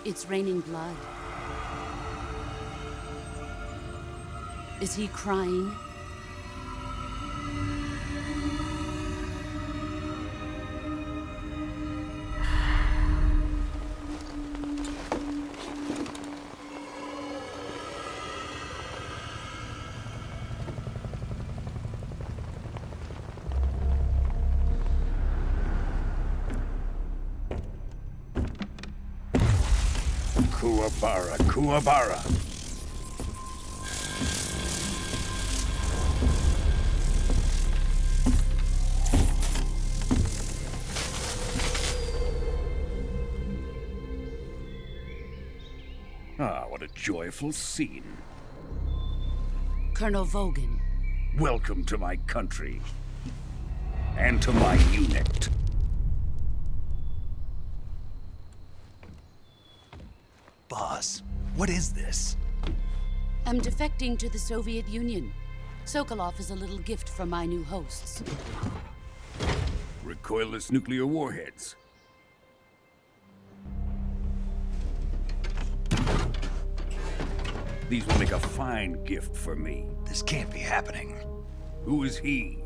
It's raining blood. Is he crying? Kuwabara, Kuwabara. joyful scene. Colonel Vogan. Welcome to my country. And to my unit. Boss, what is this? I'm defecting to the Soviet Union. Sokolov is a little gift from my new hosts. Recoilless nuclear warheads. These will make a fine gift for me. This can't be happening. Who is he?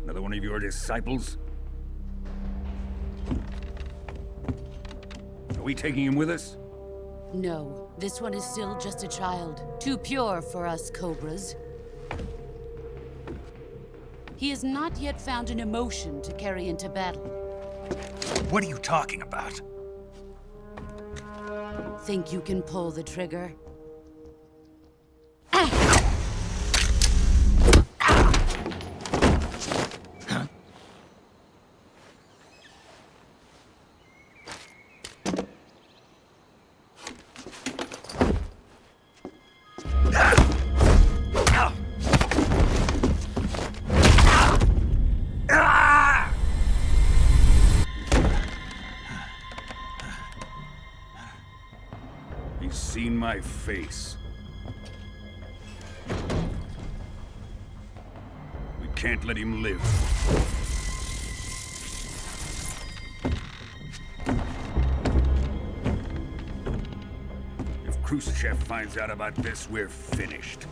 Another one of your disciples? Are we taking him with us? No, this one is still just a child. Too pure for us Cobras. He has not yet found an emotion to carry into battle. What are you talking about? Think you can pull the trigger? He's seen my face. We can't let him live. If Khrushchev finds out about this, we're finished.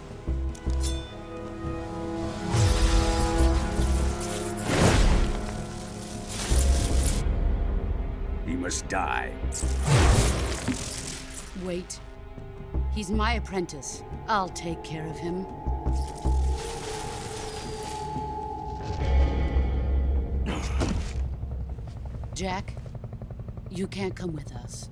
He must die. Wait. He's my apprentice. I'll take care of him. Jack, you can't come with us.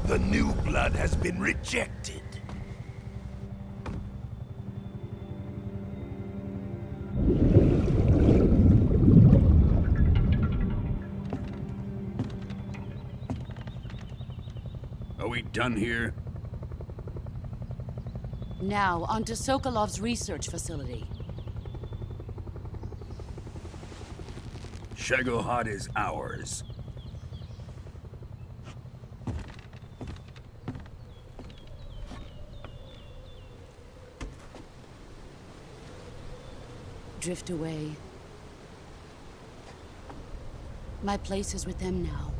The new blood has been rejected. Are we done here? Now, onto Sokolov's research facility. Shagohod is ours. Drift away. My place is with them now.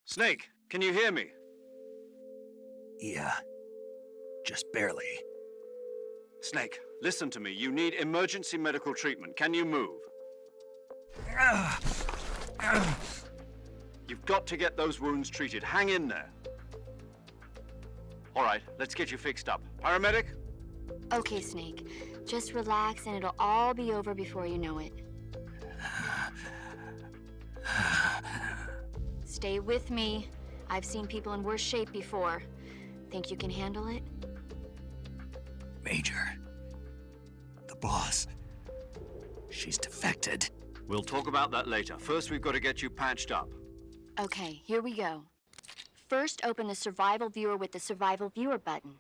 Snake, can you hear me? Yeah. Just barely. Snake, listen to me. You need emergency medical treatment. Can you move? You've got to get those wounds treated. Hang in there. All right, let's get you fixed up. Paramedic? Okay, Snake. Just relax and it'll all be over before you know it. Stay with me. I've seen people in worse shape before. Think you can handle it? Major. The boss. She's defected. We'll talk about that later. First, we've got to get you patched up. Okay, here we go. First, open the Survival Viewer with the Survival Viewer button.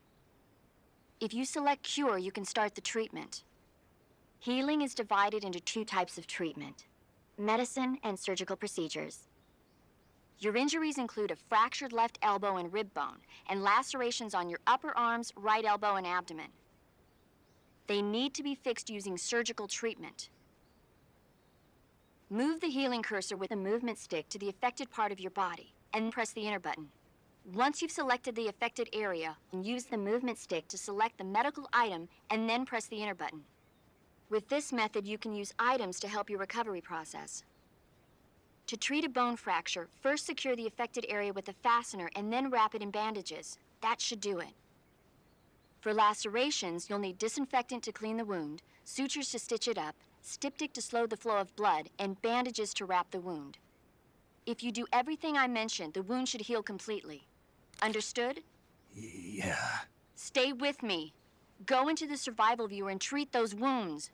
If you select Cure, you can start the treatment. Healing is divided into 2 types of treatment: medicine and surgical procedures. Your injuries include a fractured left elbow and rib bone, and lacerations on your upper arms, right elbow, and abdomen. They need to be fixed using surgical treatment. Move the healing cursor with a movement stick to the affected part of your body, and press the enter button. Once you've selected the affected area, use the movement stick to select the medical item, and then press the enter button. With this method, you can use items to help your recovery process. To treat a bone fracture, first secure the affected area with a fastener and then wrap it in bandages. That should do it. For lacerations, you'll need disinfectant to clean the wound, sutures to stitch it up, styptic to slow the flow of blood, and bandages to wrap the wound. If you do everything I mentioned, the wound should heal completely. Understood? Yeah. Stay with me. Go into the Survival Viewer and treat those wounds.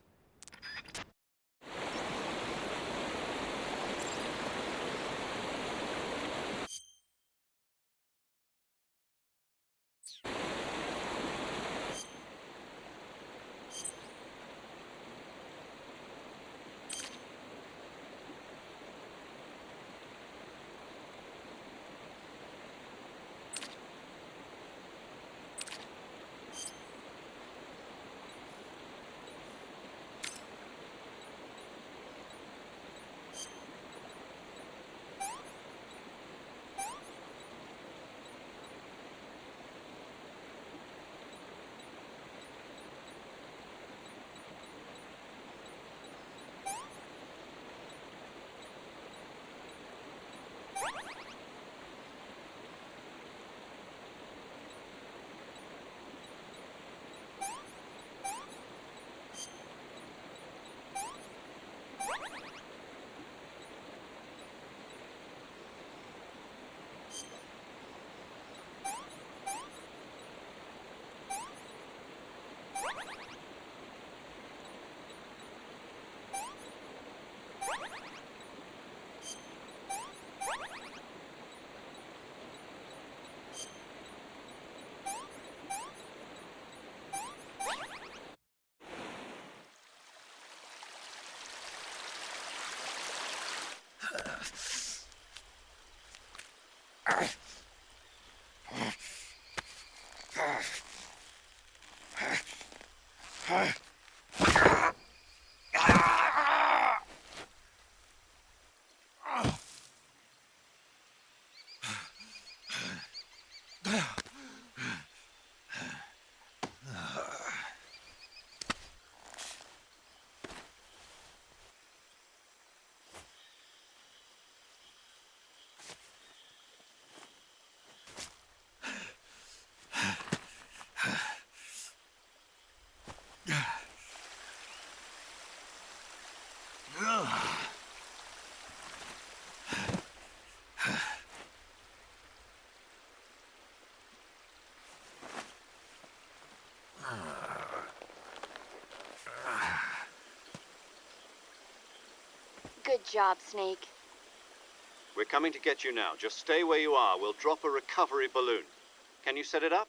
Good job, Snake. We're coming to get you now. Just stay where you are. We'll drop a recovery balloon. Can you set it up?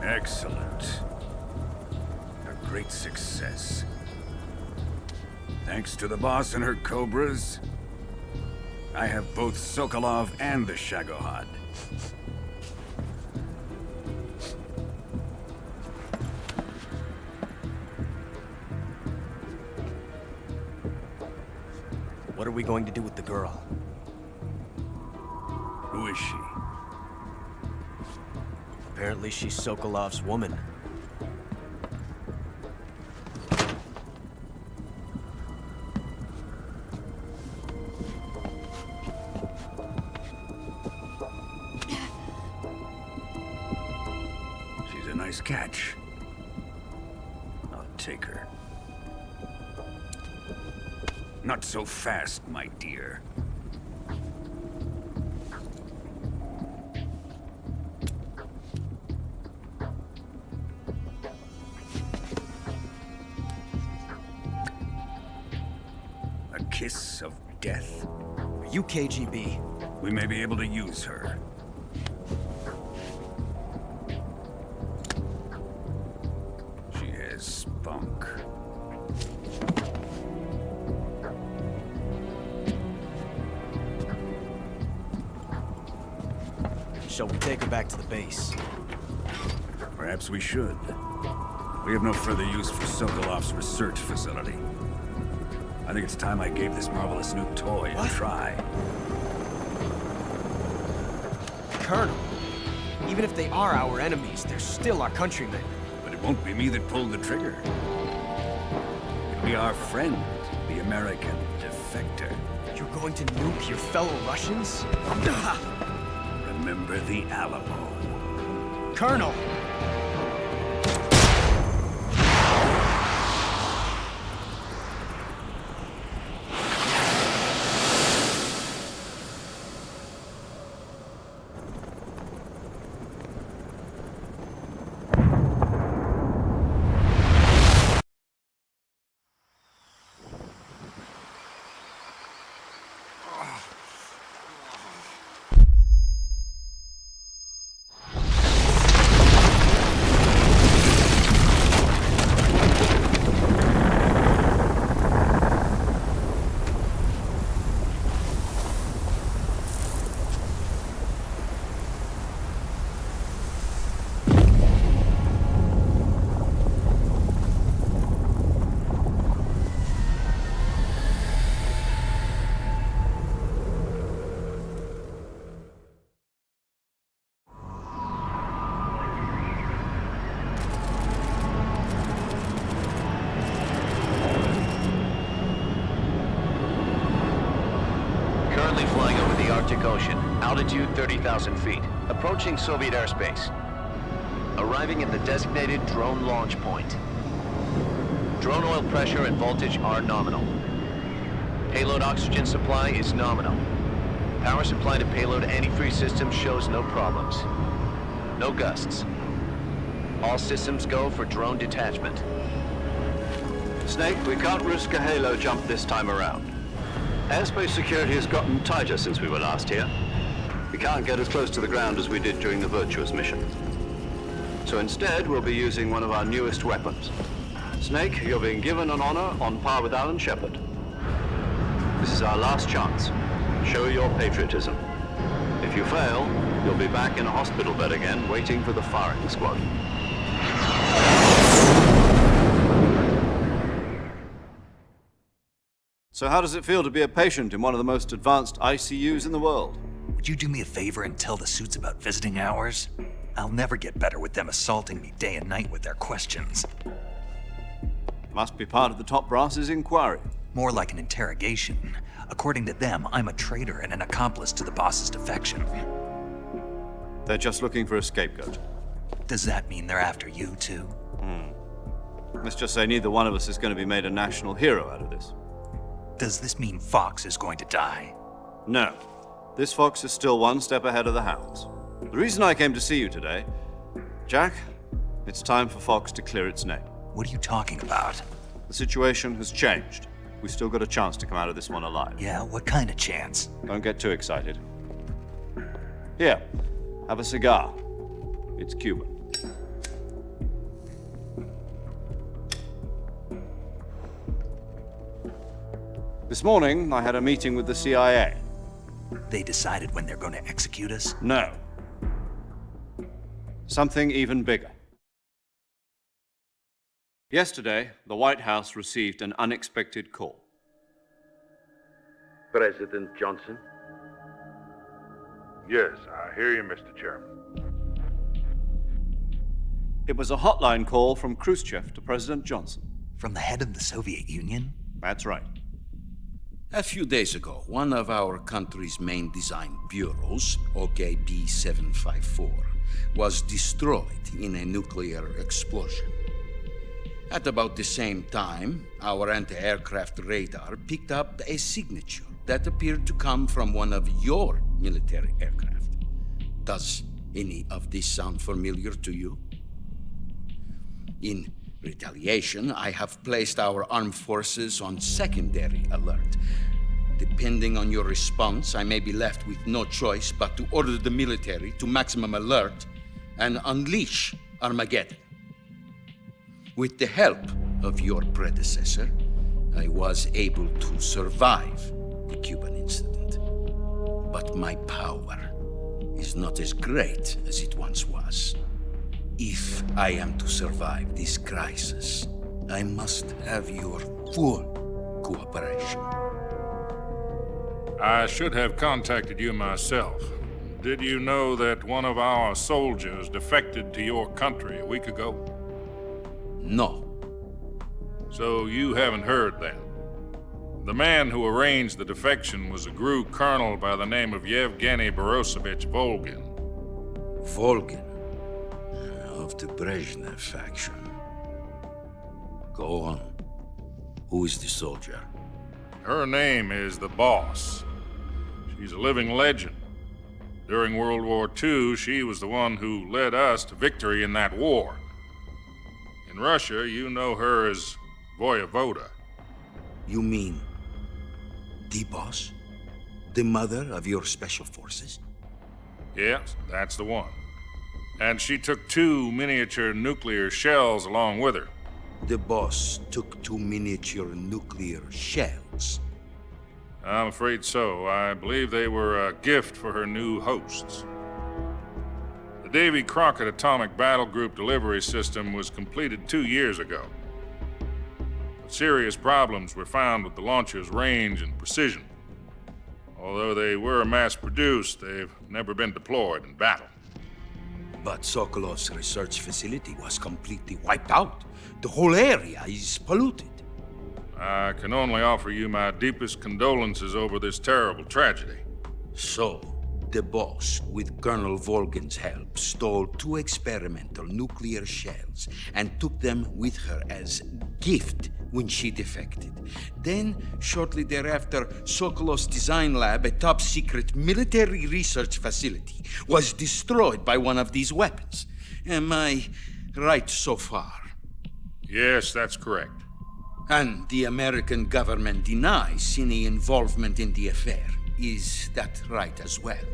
Excellent. A great success. Thanks to the boss and her cobras, I have both Sokolov and the Shagohod. What are we going to do with the girl? Who is she? Apparently she's Sokolov's woman. She's a nice catch. I'll take her. Not so fast, my dear. A kiss of death? Are you KGB? We may be able to use her. She has spunk. Shall we take her back to the base? Perhaps we should. We have no further use for Sokolov's research facility. I think it's time I gave this marvelous new toy a try. Colonel, even if they are our enemies, they're still our countrymen. But it won't be me that pulled the trigger. It'll be our friend, the American defector. You're going to nuke your fellow Russians? Remember the Alamo. Colonel! Flying over the Arctic Ocean, altitude 30,000 feet, approaching Soviet airspace. Arriving at the designated drone launch point. Drone oil pressure and voltage are nominal. Payload oxygen supply is nominal. Power supply to payload antifreeze system shows no problems. No gusts. All systems go for drone detachment. Snake, we can't risk a halo jump this time around. Airspace security has gotten tighter since we were last here. We can't get as close to the ground as we did during the Virtuous mission. So instead, we'll be using one of our newest weapons. Snake, you're being given an honor on par with Alan Shepard. This is our last chance. Show your patriotism. If you fail, you'll be back in a hospital bed again, waiting for the firing squad. So how does it feel to be a patient in one of the most advanced ICUs in the world? Would you do me a favor and tell the suits about visiting hours? I'll never get better with them assaulting me day and night with their questions. Must be part of the top brass's inquiry. More like an interrogation. According to them, I'm a traitor and an accomplice to the boss's defection. They're just looking for a scapegoat. Does that mean they're after you, too? Let's just say neither one of us is going to be made a national hero out of this. Does this mean Fox is going to die? No. This fox is still one step ahead of the hounds. The reason I came to see you today, Jack, it's time for Fox to clear its name. What are you talking about? The situation has changed. we still got a chance to come out of this one alive. Yeah, what kind of chance? Don't get too excited. Here, have a cigar. It's Cuban. This morning, I had a meeting with the CIA. They decided when they're going to execute us? No. Something even bigger. Yesterday, the White House received an unexpected call. President Johnson? Yes, I hear you, Mr. Chairman. It was a hotline call from Khrushchev to President Johnson. From the head of the Soviet Union? That's right. A few days ago, one of our country's main design bureaus, OKB 754, was destroyed in a nuclear explosion. At about the same time, our anti-aircraft radar picked up a signature that appeared to come from one of your military aircraft. Does any of this sound familiar to you? In retaliation, I have placed our armed forces on secondary alert. Depending on your response, I may be left with no choice but to order the military to maximum alert and unleash Armageddon. With the help of your predecessor, I was able to survive the Cuban incident. But my power is not as great as it once was. If I am to survive this crisis, I must have your full cooperation. I should have contacted you myself. Did you know that one of our soldiers defected to your country a week ago? No. So you haven't heard then. The man who arranged the defection was a GRU colonel by the name of Yevgeny Borisovich Volgin. Volgin? Of the Brezhnev faction. Go on. Who is the soldier? Her name is the Boss. She's a living legend. During World War II, she was the one who led us to victory in that war. In Russia, you know her as Voyevoda. You mean the Boss? The mother of your special forces? Yes, that's the one. And she took 2 miniature nuclear shells along with her. The Boss took 2 miniature nuclear shells? I'm afraid so. I believe they were a gift for her new hosts. The Davy Crockett Atomic Battle Group delivery system was completed 2 years ago. But serious problems were found with the launcher's range and precision. Although they were mass-produced, they've never been deployed in battle. But Sokolov's research facility was completely wiped out. The whole area is polluted. I can only offer you my deepest condolences over this terrible tragedy. So, the Boss, with Colonel Volgin's help, stole 2 experimental nuclear shells and took them with her as gift when she defected. Then, shortly thereafter, Sokolov's design lab, a top-secret military research facility, was destroyed by one of these weapons. Am I right so far? Yes, that's correct. And the American government denies any involvement in the affair. Is that right as well?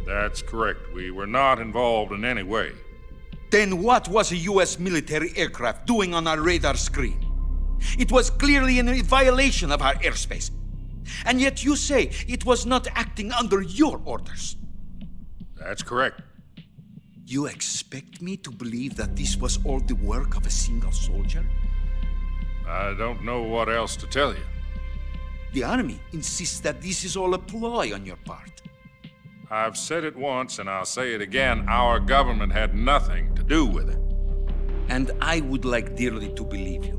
That's correct. We were not involved in any way. Then what was a U.S. military aircraft doing on our radar screen? It was clearly in violation of our airspace. And yet you say it was not acting under your orders. That's correct. You expect me to believe that this was all the work of a single soldier? I don't know what else to tell you. The Army insists that this is all a ploy on your part. I've said it once and I'll say it again. Our government had nothing to do with it. And I would like dearly to believe you.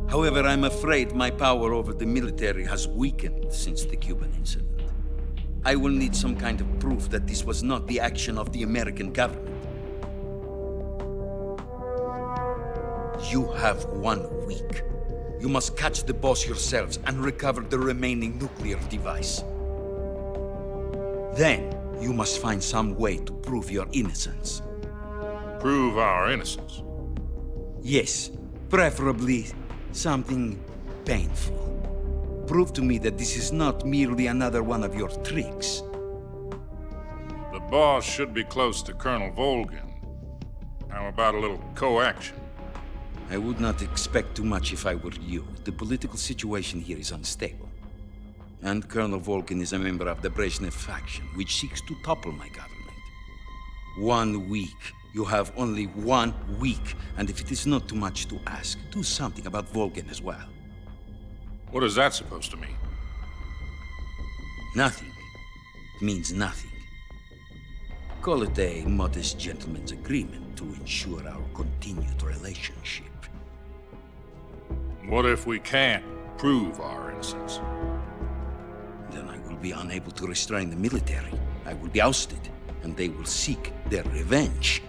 However, I'm afraid my power over the military has weakened since the Cuban incident. I will need some kind of proof that this was not the action of the American government. You have 1 week. You must catch the Boss yourselves and recover the remaining nuclear device. Then, you must find some way to prove your innocence. Prove our innocence? Yes, preferably something painful. Prove to me that this is not merely another one of your tricks. The boss should be close to Colonel Volgin. How about a little co-action? I would not expect too much if I were you. The political situation here is unstable. And Colonel Volgin is a member of the Brezhnev faction, which seeks to topple my government. 1 week. You have only 1 week. And if it is not too much to ask, do something about Volgin as well. What is that supposed to mean? Nothing. It means nothing. Call it a modest gentleman's agreement to ensure our continued relationship. What if we can't prove our innocence? Then I will be unable to restrain the military. I will be ousted, and they will seek their revenge.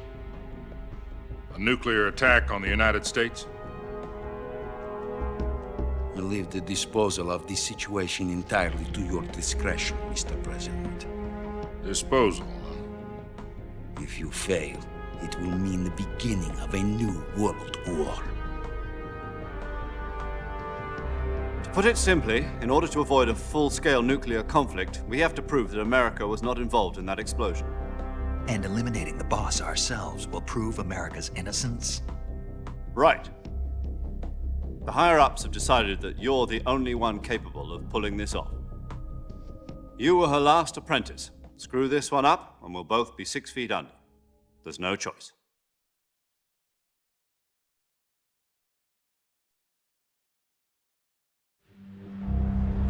A nuclear attack on the United States? I leave the disposal of this situation entirely to your discretion, Mr. President. Disposal, If you fail, it will mean the beginning of a new world war. To put it simply, in order to avoid a full-scale nuclear conflict, we have to prove that America was not involved in that explosion. And eliminating the boss ourselves will prove America's innocence? Right. The higher-ups have decided that you're the only one capable of pulling this off. You were her last apprentice. Screw this one up, and we'll both be 6 feet under. There's no choice.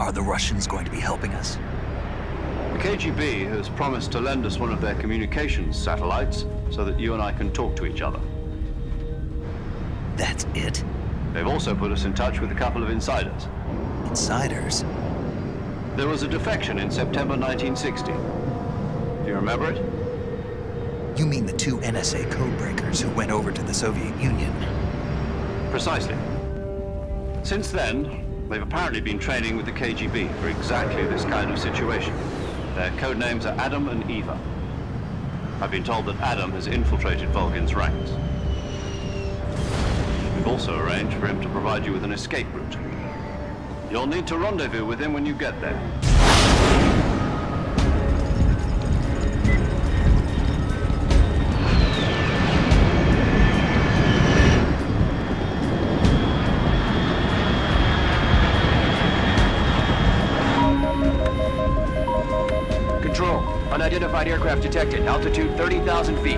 Are the Russians going to be helping us? The KGB has promised to lend us one of their communications satellites so that you and I can talk to each other. That's it? They've also put us in touch with a couple of insiders. Insiders? There was a defection in September 1960. Do you remember it? You mean the 2 NSA codebreakers who went over to the Soviet Union? Precisely. Since then, they've apparently been training with the KGB for exactly this kind of situation. Their code names are Adam and Eva. I've been told that Adam has infiltrated Volgin's ranks. We've also arranged for him to provide you with an escape route. You'll need to rendezvous with him when you get there. Control, unidentified aircraft detected. Altitude 30,000 feet.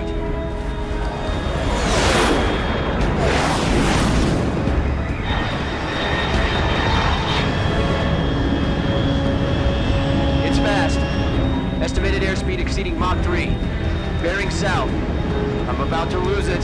It's fast. Estimated airspeed exceeding Mach 3. Bearing south. I'm about to lose it.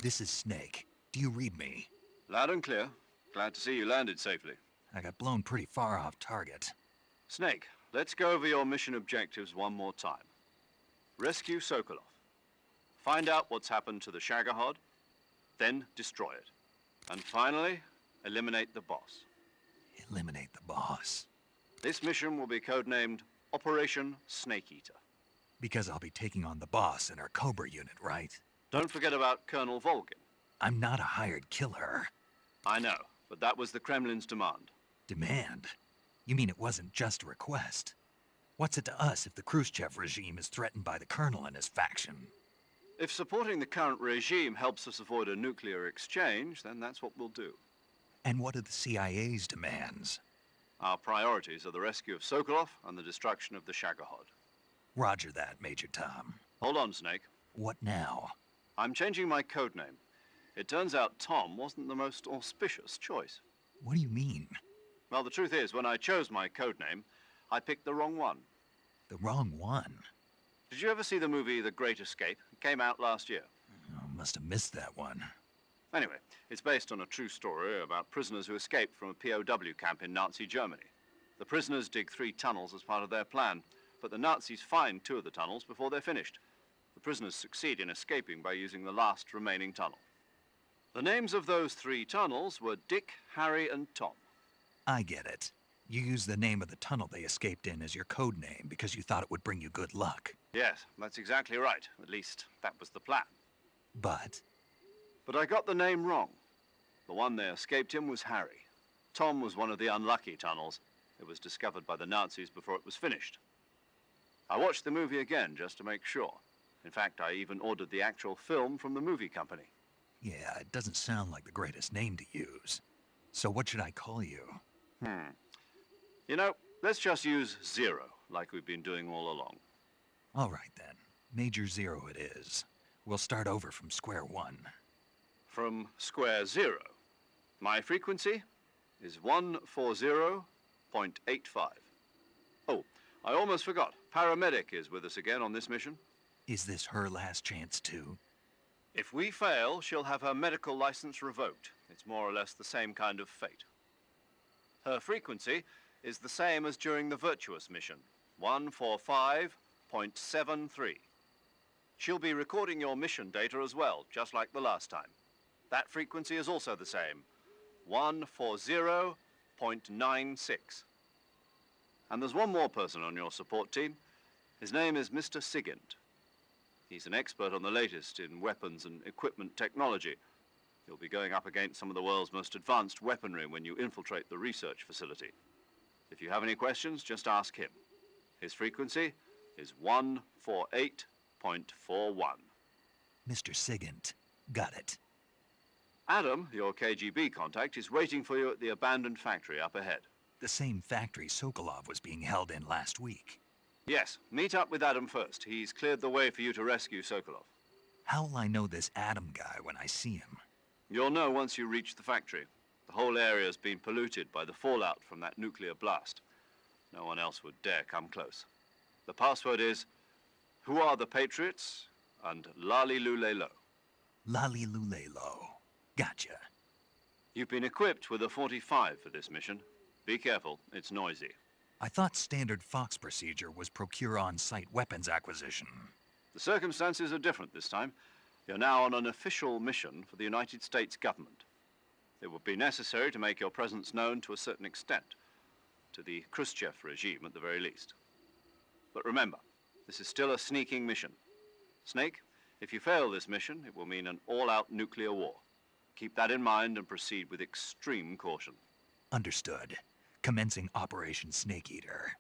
This is Snake. Do you read me? Loud and clear. Glad to see you landed safely. I got blown pretty far off target. Snake, let's go over your mission objectives one more time. Rescue Sokolov. Find out what's happened to the Shagohod, then destroy it. And finally, eliminate the boss. Eliminate the boss. This mission will be codenamed Operation Snake Eater. Because I'll be taking on the boss in our Cobra unit, right? Don't forget about Colonel Volgin. I'm not a hired killer. I know, but that was the Kremlin's demand. Demand? You mean it wasn't just a request? What's it to us if the Khrushchev regime is threatened by the Colonel and his faction? If supporting the current regime helps us avoid a nuclear exchange, then that's what we'll do. And what are the CIA's demands? Our priorities are the rescue of Sokolov and the destruction of the Shagohod. Roger that, Major Tom. Hold on, Snake. What now? I'm changing my codename. It turns out Tom wasn't the most auspicious choice. What do you mean? Well, the truth is, when I chose my codename, I picked the wrong one. The wrong one? Did you ever see the movie The Great Escape? It came out last year. Oh, must have missed that one. Anyway, it's based on a true story about prisoners who escaped from a POW camp in Nazi Germany. The prisoners dig 3 tunnels as part of their plan, but the Nazis find 2 of the tunnels before they're finished. The prisoners succeed in escaping by using the last remaining tunnel. The names of those 3 tunnels were Dick, Harry, and Tom. I get it. You used the name of the tunnel they escaped in as your code name because you thought it would bring you good luck. Yes, that's exactly right. At least, that was the plan. But I got the name wrong. The one they escaped in was Harry. Tom was one of the unlucky tunnels. It was discovered by the Nazis before it was finished. I watched the movie again just to make sure. In fact, I even ordered the actual film from the movie company. yeah, it doesn't sound like the greatest name to use. So what should I call you? You know, let's just use Zero, like we've been doing all along. All right then. Major Zero it is. We'll start over from square one. From square 0. My frequency is 140.85. Oh, I almost forgot. Paramedic is with us again on this mission. Is this her last chance too? If we fail, she'll have her medical license revoked. It's more or less the same kind of fate. Her frequency is the same as during the Virtuous mission, 145.73. She'll be recording your mission data as well, just like the last time. That frequency is also the same, 140.96. And there's one more person on your support team. His name is Mr. Sigint. He's an expert on the latest in weapons and equipment technology. You'll be going up against some of the world's most advanced weaponry when you infiltrate the research facility. If you have any questions, just ask him. His frequency is 148.41. Mr. Sigint. Got it. Adam, your KGB contact, is waiting for you at the abandoned factory up ahead. The same factory Sokolov was being held in last week. Yes, meet up with Adam first. He's cleared the way for you to rescue Sokolov. How'll I know this Adam guy when I see him? You'll know once you reach the factory. The whole area's been polluted by the fallout from that nuclear blast. No one else would dare come close. The password is, "Who are the Patriots?" and Lali Lule Lo. Lali Lule Lo. Gotcha. You've been equipped with a 45 for this mission. Be careful, it's noisy. I thought standard Fox procedure was procure on-site weapons acquisition. The circumstances are different this time. You're now on an official mission for the United States government. It would be necessary to make your presence known to a certain extent, to the Khrushchev regime at the very least. But remember, this is still a sneaking mission. Snake, if you fail this mission, it will mean an all-out nuclear war. Keep that in mind and proceed with extreme caution. Understood. Commencing Operation Snake Eater.